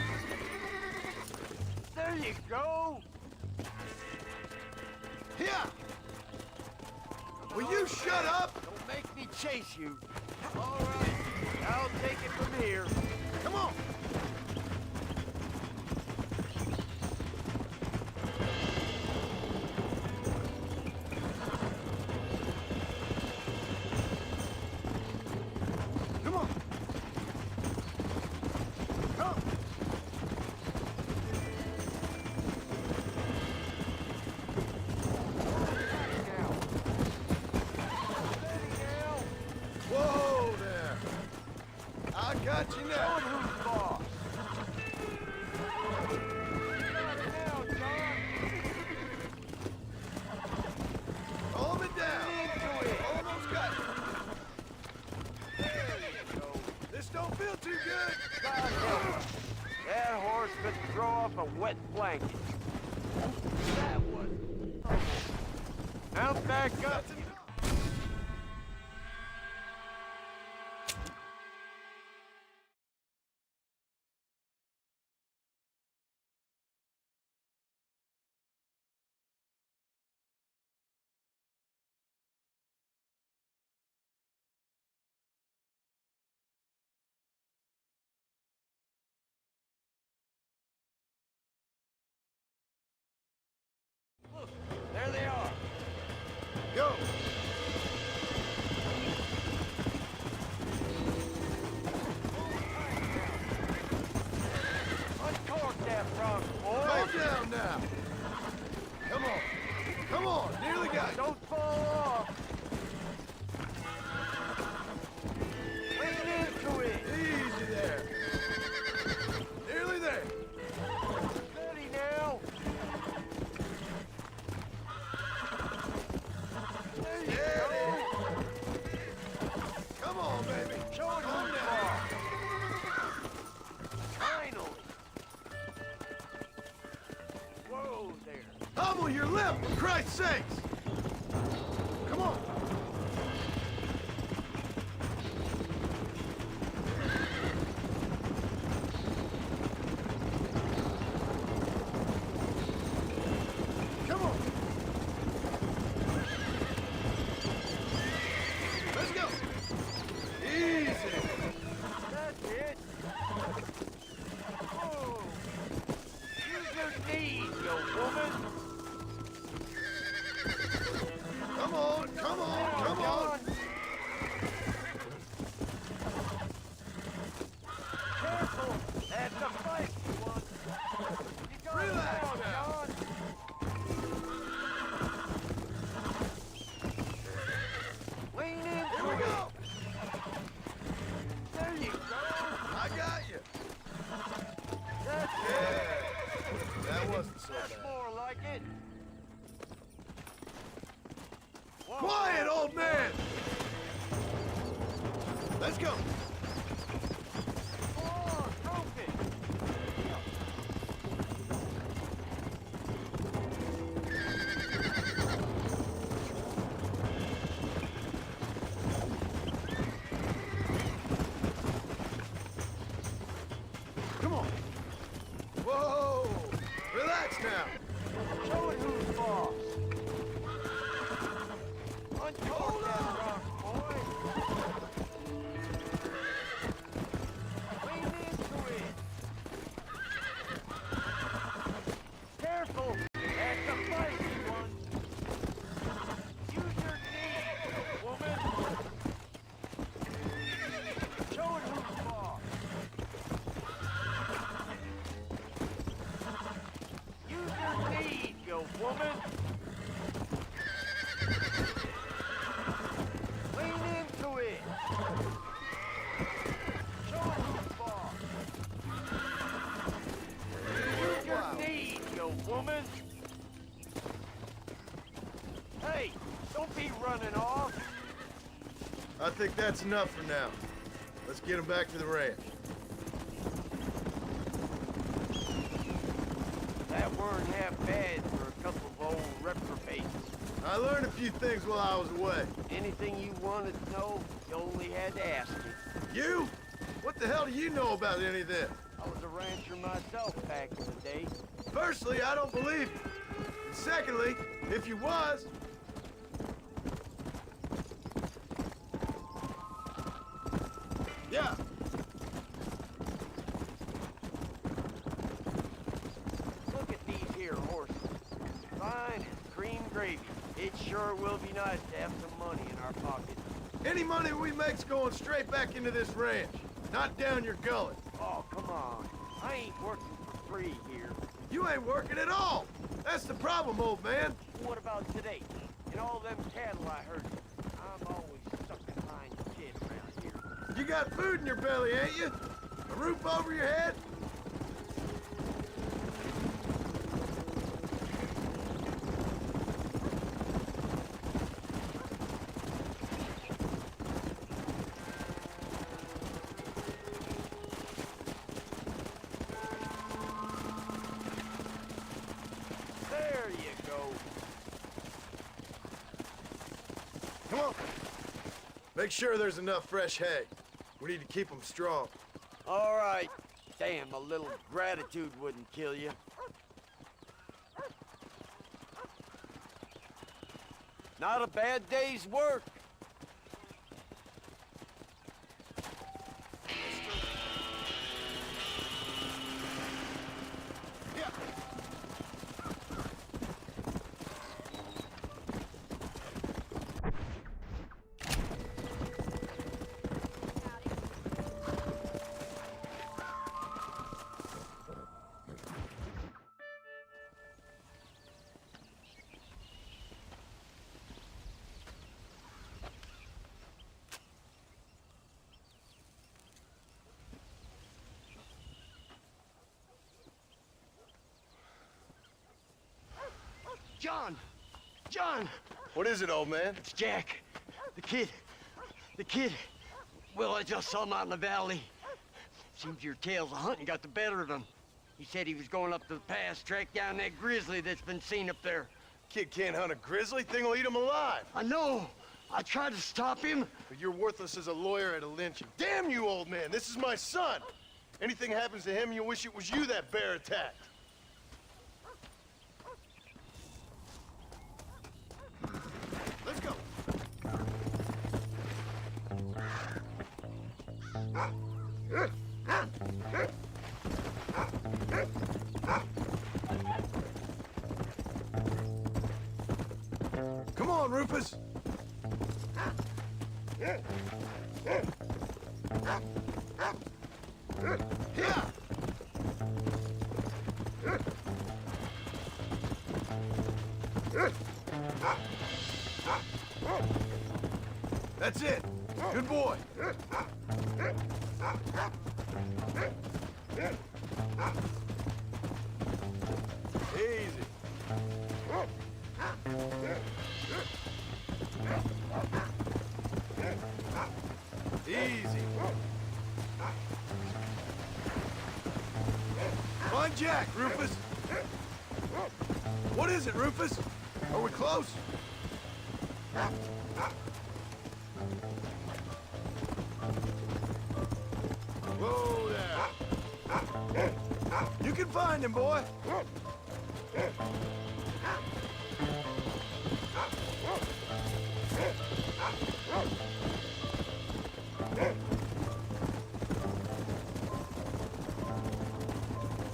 There you go. Here. Will you shut up? Don't make me chase you. All right. I'll take it from here. Come on. Come on. Come. Whoa there. I got you now. Who's boss? Now, John. Calm it down. Almost got you. There you go. This don't feel too good. God help us. That horse could throw off a wet blanket. That was... Now back up. That's enough. There they are. Go. Uncork that front, boy. Calm down now. Come on. Come on. Nearly got you. Don't fall off. Lean into it. Easy there. Nearly there. Steady now. There you Steady. go. Come on, baby. Show it Calm who's down. boss. Finally. Whoa there. Hobble your lip, for Christ's sakes. Come on. Come on. Let's go. Easy. That's it. Whoa. Use your knees, you woman. Come on, come on, come on. Careful. That's the fight you want. You got it Relax now, now. John. Lean into Here we it. go. There you go. I got you. That's Yeah. it. That wasn't so That's bad. more like it. Whoa. Quiet, old man. Let's go. Oh, trophy. Come on. Whoa. Relax now. Show it who's boss. Uncork that rock, boy. Lean into it. Careful. That's the fight you want. Use your knees, woman. Show it who's boss. Use your knees, you woman. Lean into it. Show it who's boss. Use your knees, you woman. Hey, don't be running off. I think that's enough for now. Let's get him back to the ranch. That weren't half bad for a couple of old reprobates. I learned a few things while I was away. Anything you wanted to know, you only had to ask me. You? What the hell do you know about any of this? I was a rancher myself back in the day. Firstly, I don't believe you. And secondly, if you was... Yeah. Look at these here horses. Fine as cream gravy. It sure will be nice to have some money in our pockets. Any money we make's going straight back into this ranch, not down your gullet. Oh, come on. I ain't working for free here. You ain't working at all. That's the problem, old man. What about today? And all them cattle I heard. I'm always stuck behind the kid around here. You got food in your belly, ain't you? A roof over your head? There you go. Come on. Make sure there's enough fresh hay. We need to keep them strong. All right. Damn, a little gratitude wouldn't kill you. Not a bad day's work. John! John! What is it, old man? It's Jack. The kid. The kid. Well, I just saw him out in the valley. Seems your tales of hunting got the better of him. He said he was going up to the pass, track down that grizzly that's been seen up there. Kid can't hunt a grizzly. Thing will eat him alive. I know. I tried to stop him. But you're worthless as a lawyer at a lynching. Damn you, old man. This is my son. Anything happens to him, you wish it was you that bear attacked. Let's go. Come on, Rufus. Yeah. That's it. Good boy. Easy. Easy. Find Jack, Rufus. What is it, Rufus? Are we close? Whoa there. You can find him, boy.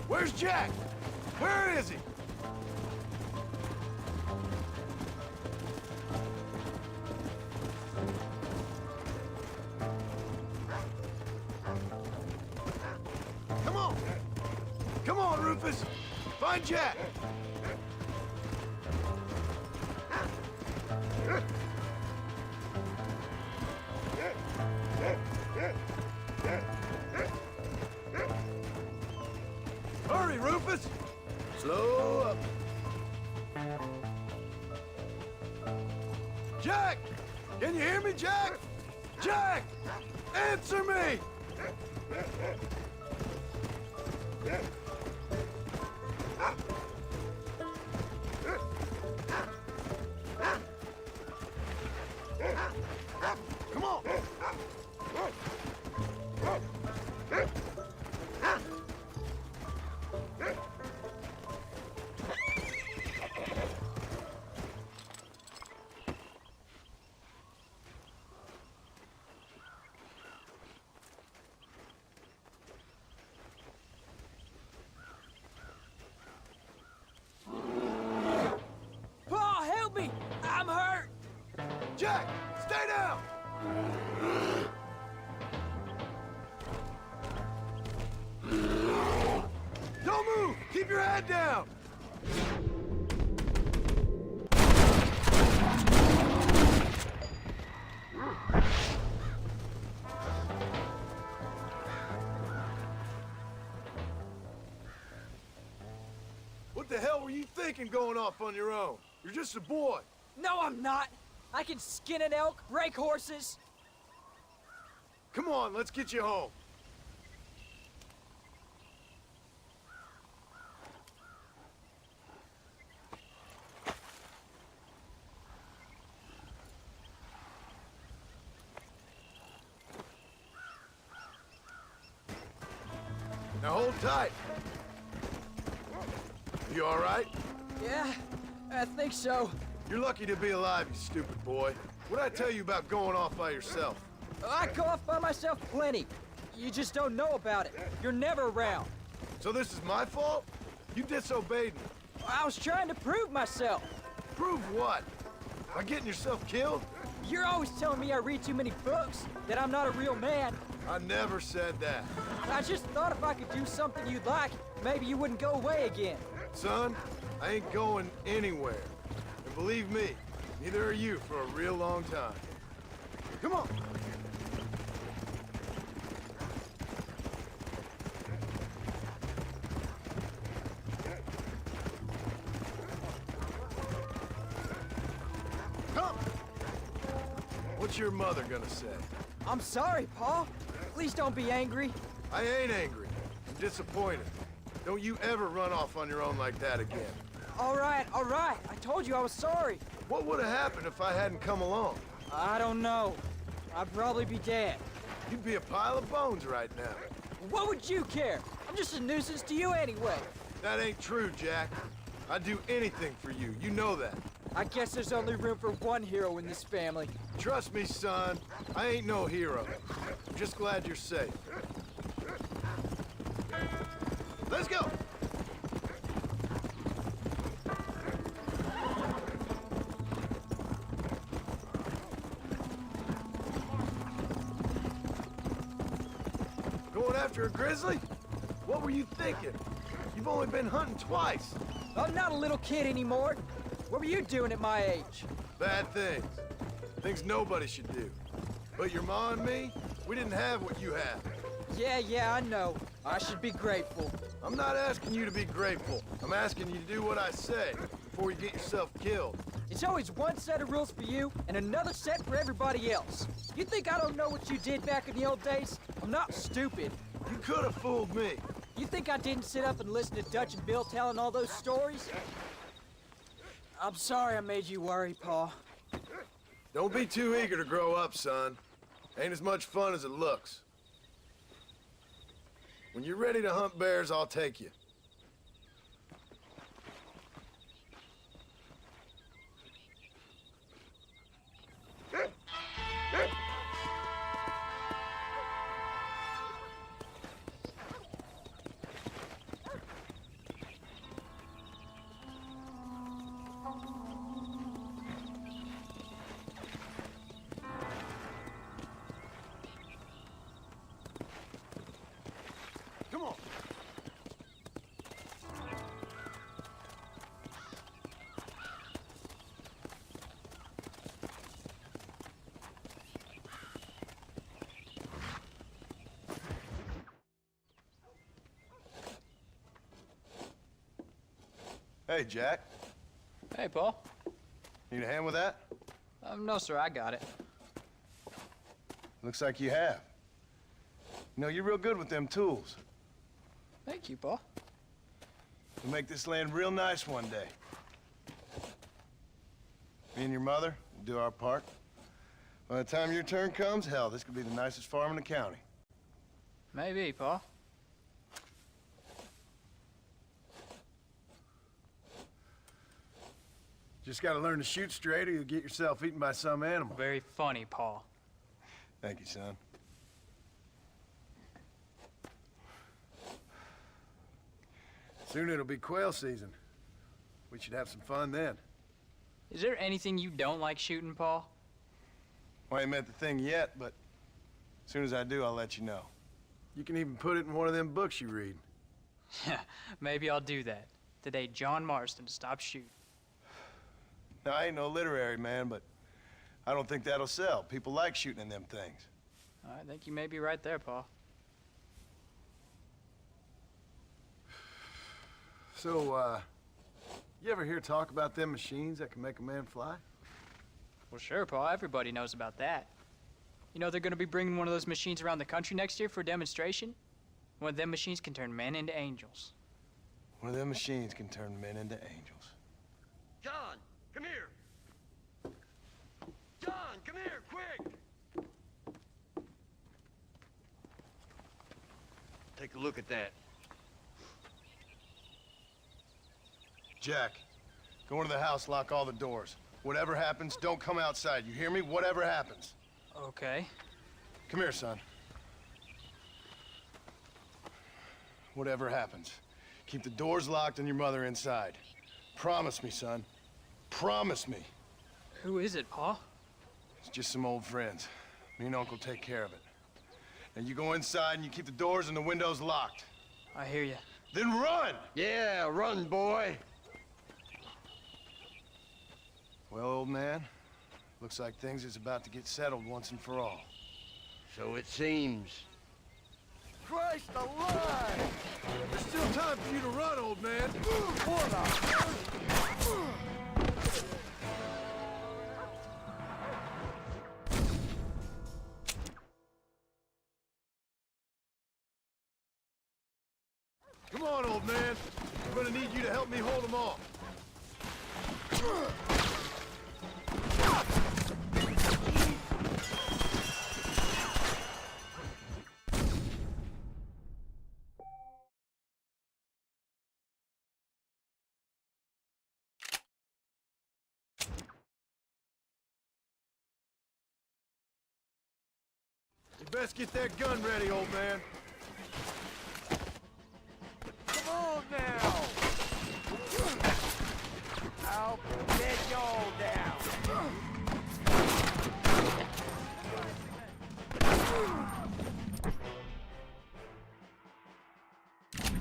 Where's Jack? Where is he? Come on. Come on, Rufus. Find Jack. Hurry, Rufus! Slow up. Jack! Can you hear me, Jack? Jack! Answer me! Come on! Paul, help me! I'm hurt! Jack, stay down! Don't move! Keep your head down! What the hell were you thinking going off on your own? You're just a boy. No, I'm not! I can skin an elk, break horses. Come on, let's get you home. Now hold tight. You all right? Yeah, I think so. You're lucky to be alive, you stupid boy. What'd I tell you about going off by yourself? I go off by myself plenty. You just don't know about it. You're never around. So this is my fault? You disobeyed me. I was trying to prove myself. Prove what? By getting yourself killed? You're always telling me I read too many books, that I'm not a real man. I never said that. I just thought if I could do something you'd like, maybe you wouldn't go away again. Son, I ain't going anywhere. And believe me, neither are you for a real long time. Come on. Come. What's your mother gonna say? I'm sorry, Paul. Please don't be angry. I ain't angry. I'm disappointed. Don't you ever run off on your own like that again. All right. I told you I was sorry. What would have happened if I hadn't come along? I don't know. I'd probably be dead. You'd be a pile of bones right now. What would you care? I'm just a nuisance to you anyway. That ain't true, Jack. I'd do anything for you. You know that. I guess there's only room for one hero in this family. Trust me, son. I ain't no hero. I'm just glad you're safe. Let's go! Going after a grizzly? What were you thinking? You've only been hunting twice. I'm not a little kid anymore. What were you doing at my age? Bad things. Things nobody should do. But your ma and me, we didn't have what you have. Yeah, I know. I should be grateful. I'm not asking you to be grateful. I'm asking you to do what I say before you get yourself killed. It's always one set of rules for you and another set for everybody else. You think I don't know what you did back in the old days? I'm not stupid. You could have fooled me. You think I didn't sit up and listen to Dutch and Bill telling all those stories? I'm sorry I made you worry, Paul. Don't be too eager to grow up, son. Ain't as much fun as it looks. When you're ready to hunt bears, I'll take you. Come on. Hey, Jack. Hey, Paul. Need a hand with that? No, sir, I got it. Looks like you have. You know, you're real good with them tools. Thank you, Pa. You'll make this land real nice one day. Me and your mother will do our part. By the time your turn comes, hell, this could be the nicest farm in the county. Maybe, Pa. Just gotta learn to shoot straight or you'll get yourself eaten by some animal. Very funny, Pa. Thank you, son. Soon it'll be quail season. We should have some fun then. Is there anything you don't like shooting, Pa? Well, I ain't met the thing yet, but as soon as I do, I'll let you know. You can even put it in one of them books you read. Yeah, maybe I'll do that. Today, John Marston stopped shooting. Now, I ain't no literary man, but I don't think that'll sell. People like shooting in them things. I think you may be right there, Pa. So, you ever hear talk about them machines that can make a man fly? Well, sure, Pa. Everybody knows about that. You know they're gonna be bringing one of those machines around the country next year for a demonstration? One of them machines can turn men into angels. One of them machines can turn men into angels. John, come here. John, come here, quick. Take a look at that. Jack, go into the house, lock all the doors. Whatever happens, don't come outside. You hear me? Whatever happens. Okay. Come here, son. Whatever happens, keep the doors locked and your mother inside. Promise me, son. Promise me. Who is it, Pa? It's just some old friends. Me and Uncle take care of it. Now you go inside and you keep the doors and the windows locked. I hear you. Then run! Yeah, run, boy. Well, old man, looks like things is about to get settled once and for all. So it seems. Christ alive! There's still time for you to run, old man. Come on, old man. I'm gonna need you to help me hold them off. You best get that gun ready, old man. Come on now! I'll get y'all down.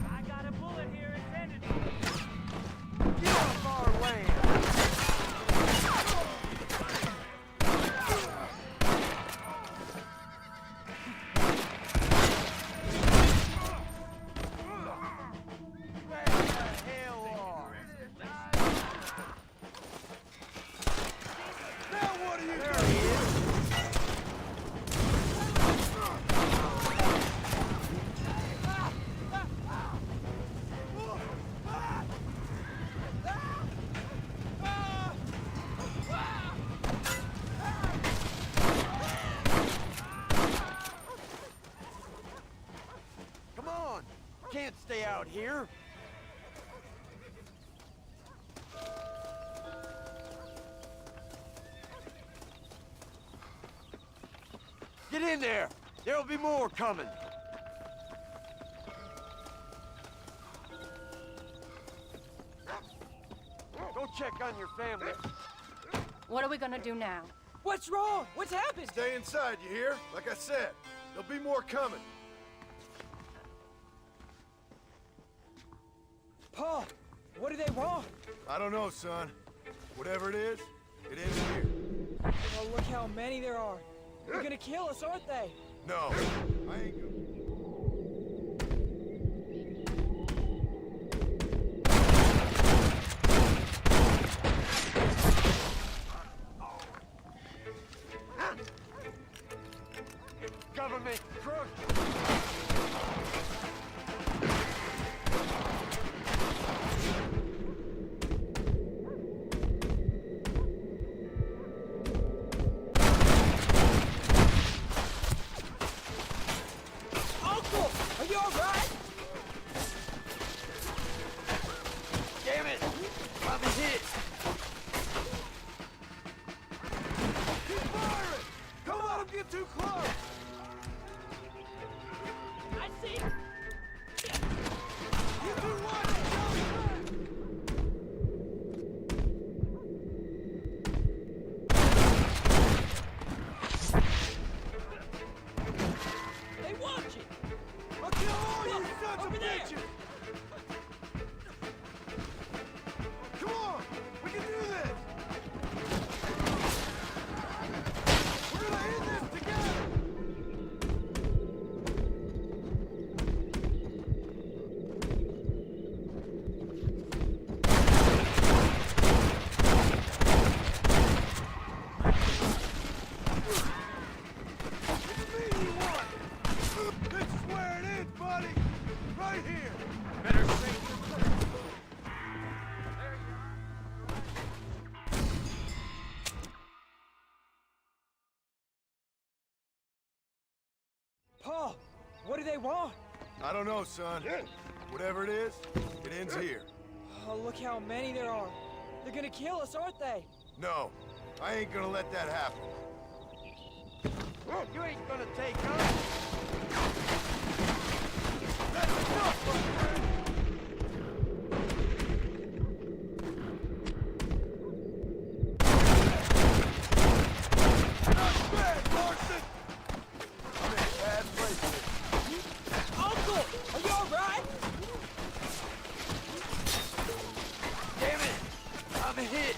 I got a bullet here intended. Get off our land! Can't stay out here. Get in there. There'll be more coming. Go check on your family. What are we gonna do now? What's wrong? What's happened? Stay inside, you hear? Like I said, there'll be more coming. Pa, what do they want? I don't know, son. Whatever it is, it ends here. Oh, look how many there are. They're gonna kill us, aren't they? No, I ain't gonna. Government crook. sons of bitches! Come on! We can do this! We're gonna end this together! Paul, what do they want? I don't know, son. Whatever it is, it ends here. Oh, look how many there are. They're gonna kill us, aren't they? No, I ain't gonna let that happen. You ain't gonna take us. That's enough, my friend! Not bad, Marston! I'm in a bad place here. Uncle, are you all right? Damn it! I'm hit.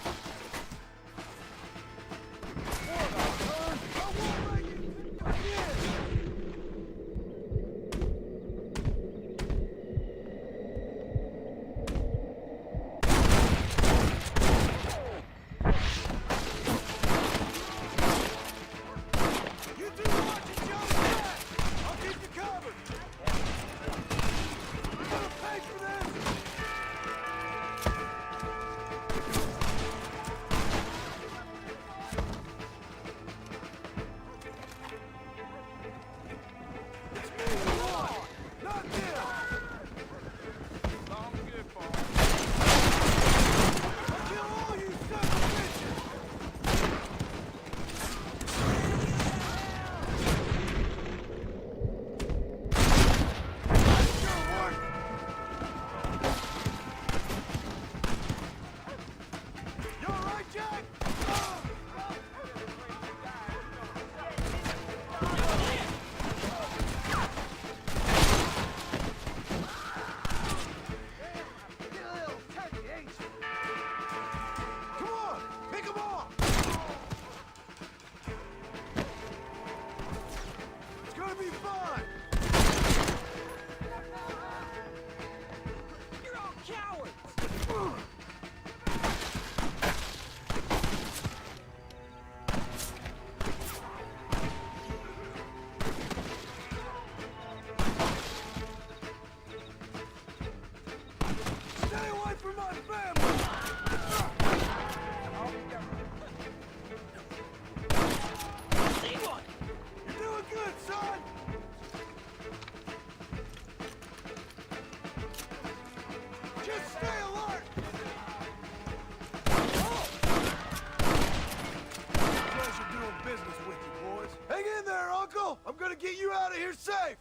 Get you out of here safe!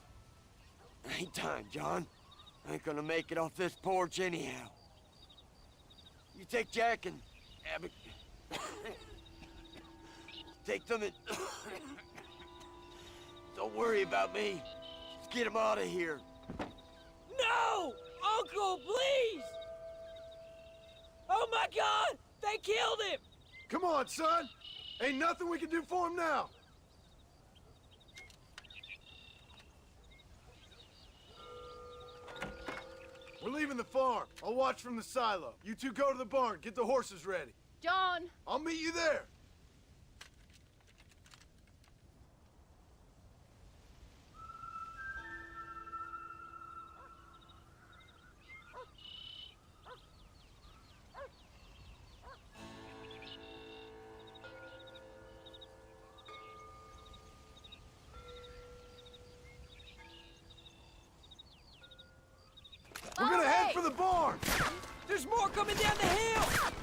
Ain't time, John. I ain't gonna make it off this porch anyhow. You take Jack and Abby. Take them and... Don't worry about me. Let's get him out of here. No! Uncle, please! Oh my God! They killed him! Come on, son! Ain't nothing we can do for him now! We're leaving the farm. I'll watch from the silo. You two go to the barn. Get the horses ready. John! I'll meet you there. We're gonna head for the barn! There's more coming down the hill!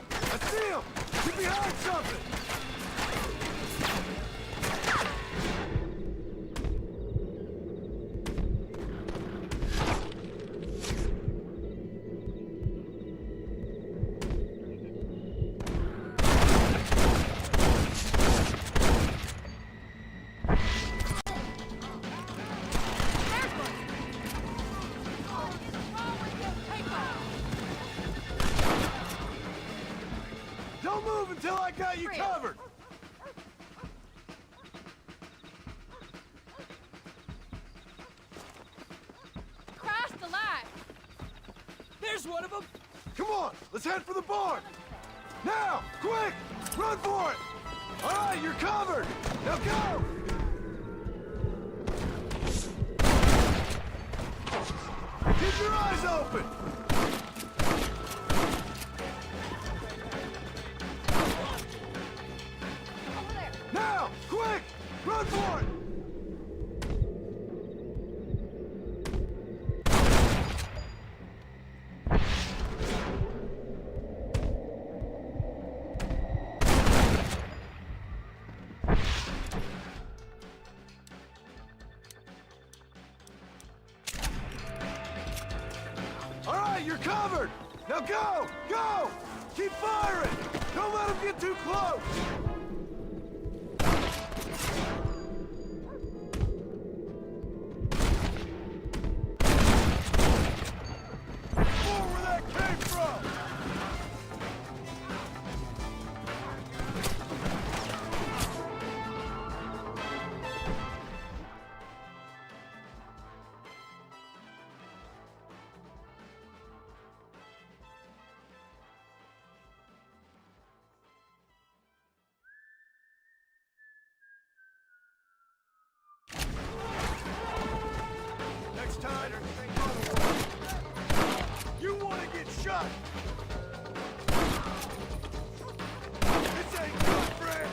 I see him! Get behind something! until I got you covered! Christ alive! There's one of them! Come on, let's head for the barn! Now, quick! Run for it! All right, you're covered! Now go! Keep your eyes open! Over there. Now, quick! Run for it! All right, you're covered! Now go! Go! Keep firing! Don't let them get too close! More where that came from! Next time, you want to get shot. This ain't good, friend.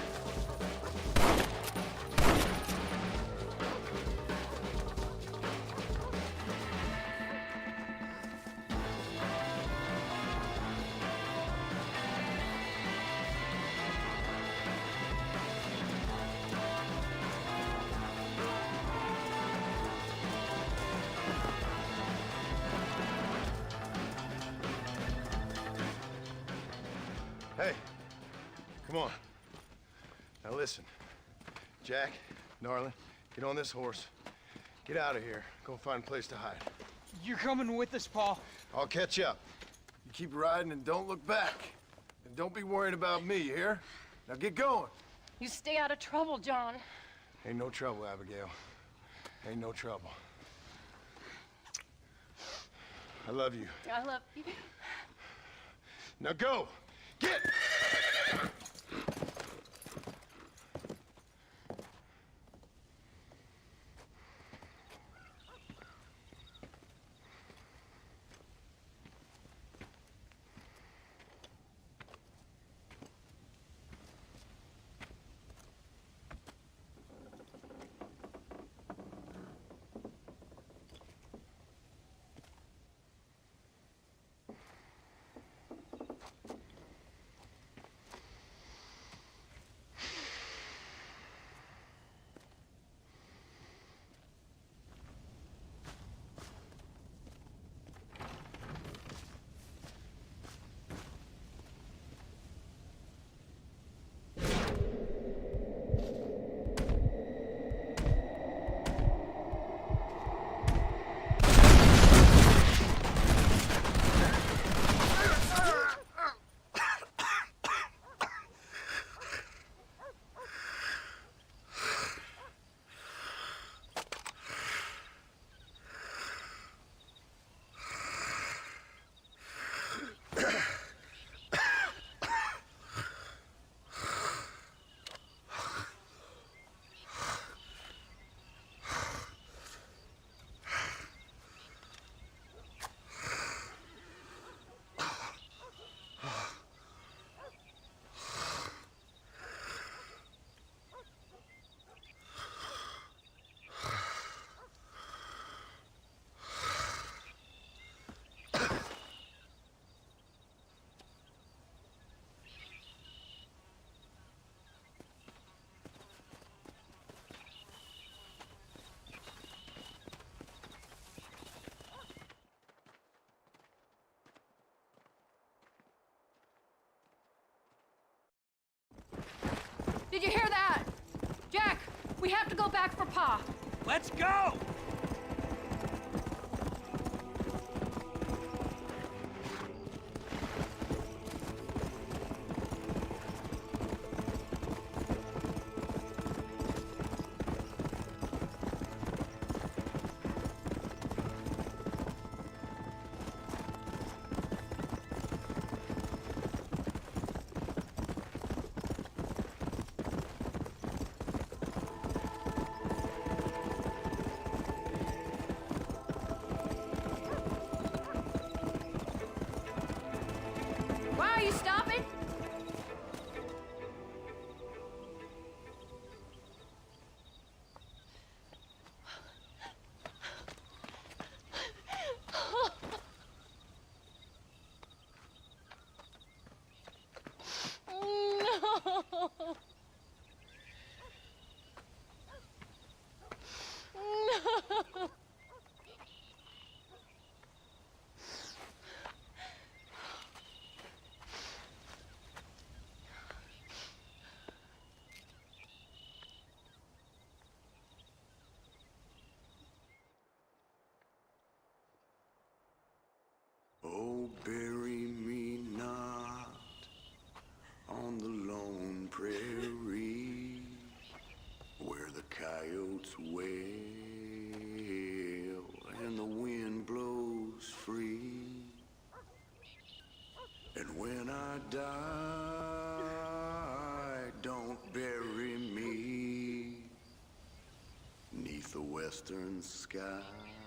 Hey, come on. Now listen, Jack, darling, get on this horse. Get out of here. Go find a place to hide. You're coming with us, Paul. I'll catch up. You keep riding and don't look back. And don't be worried about me, you hear? Now get going. You stay out of trouble, John. Ain't no trouble, Abigail. Ain't no trouble. I love you. I love you. Now go! Get! Did you hear that? Jack, we have to go back for Pa. Let's go! western sky.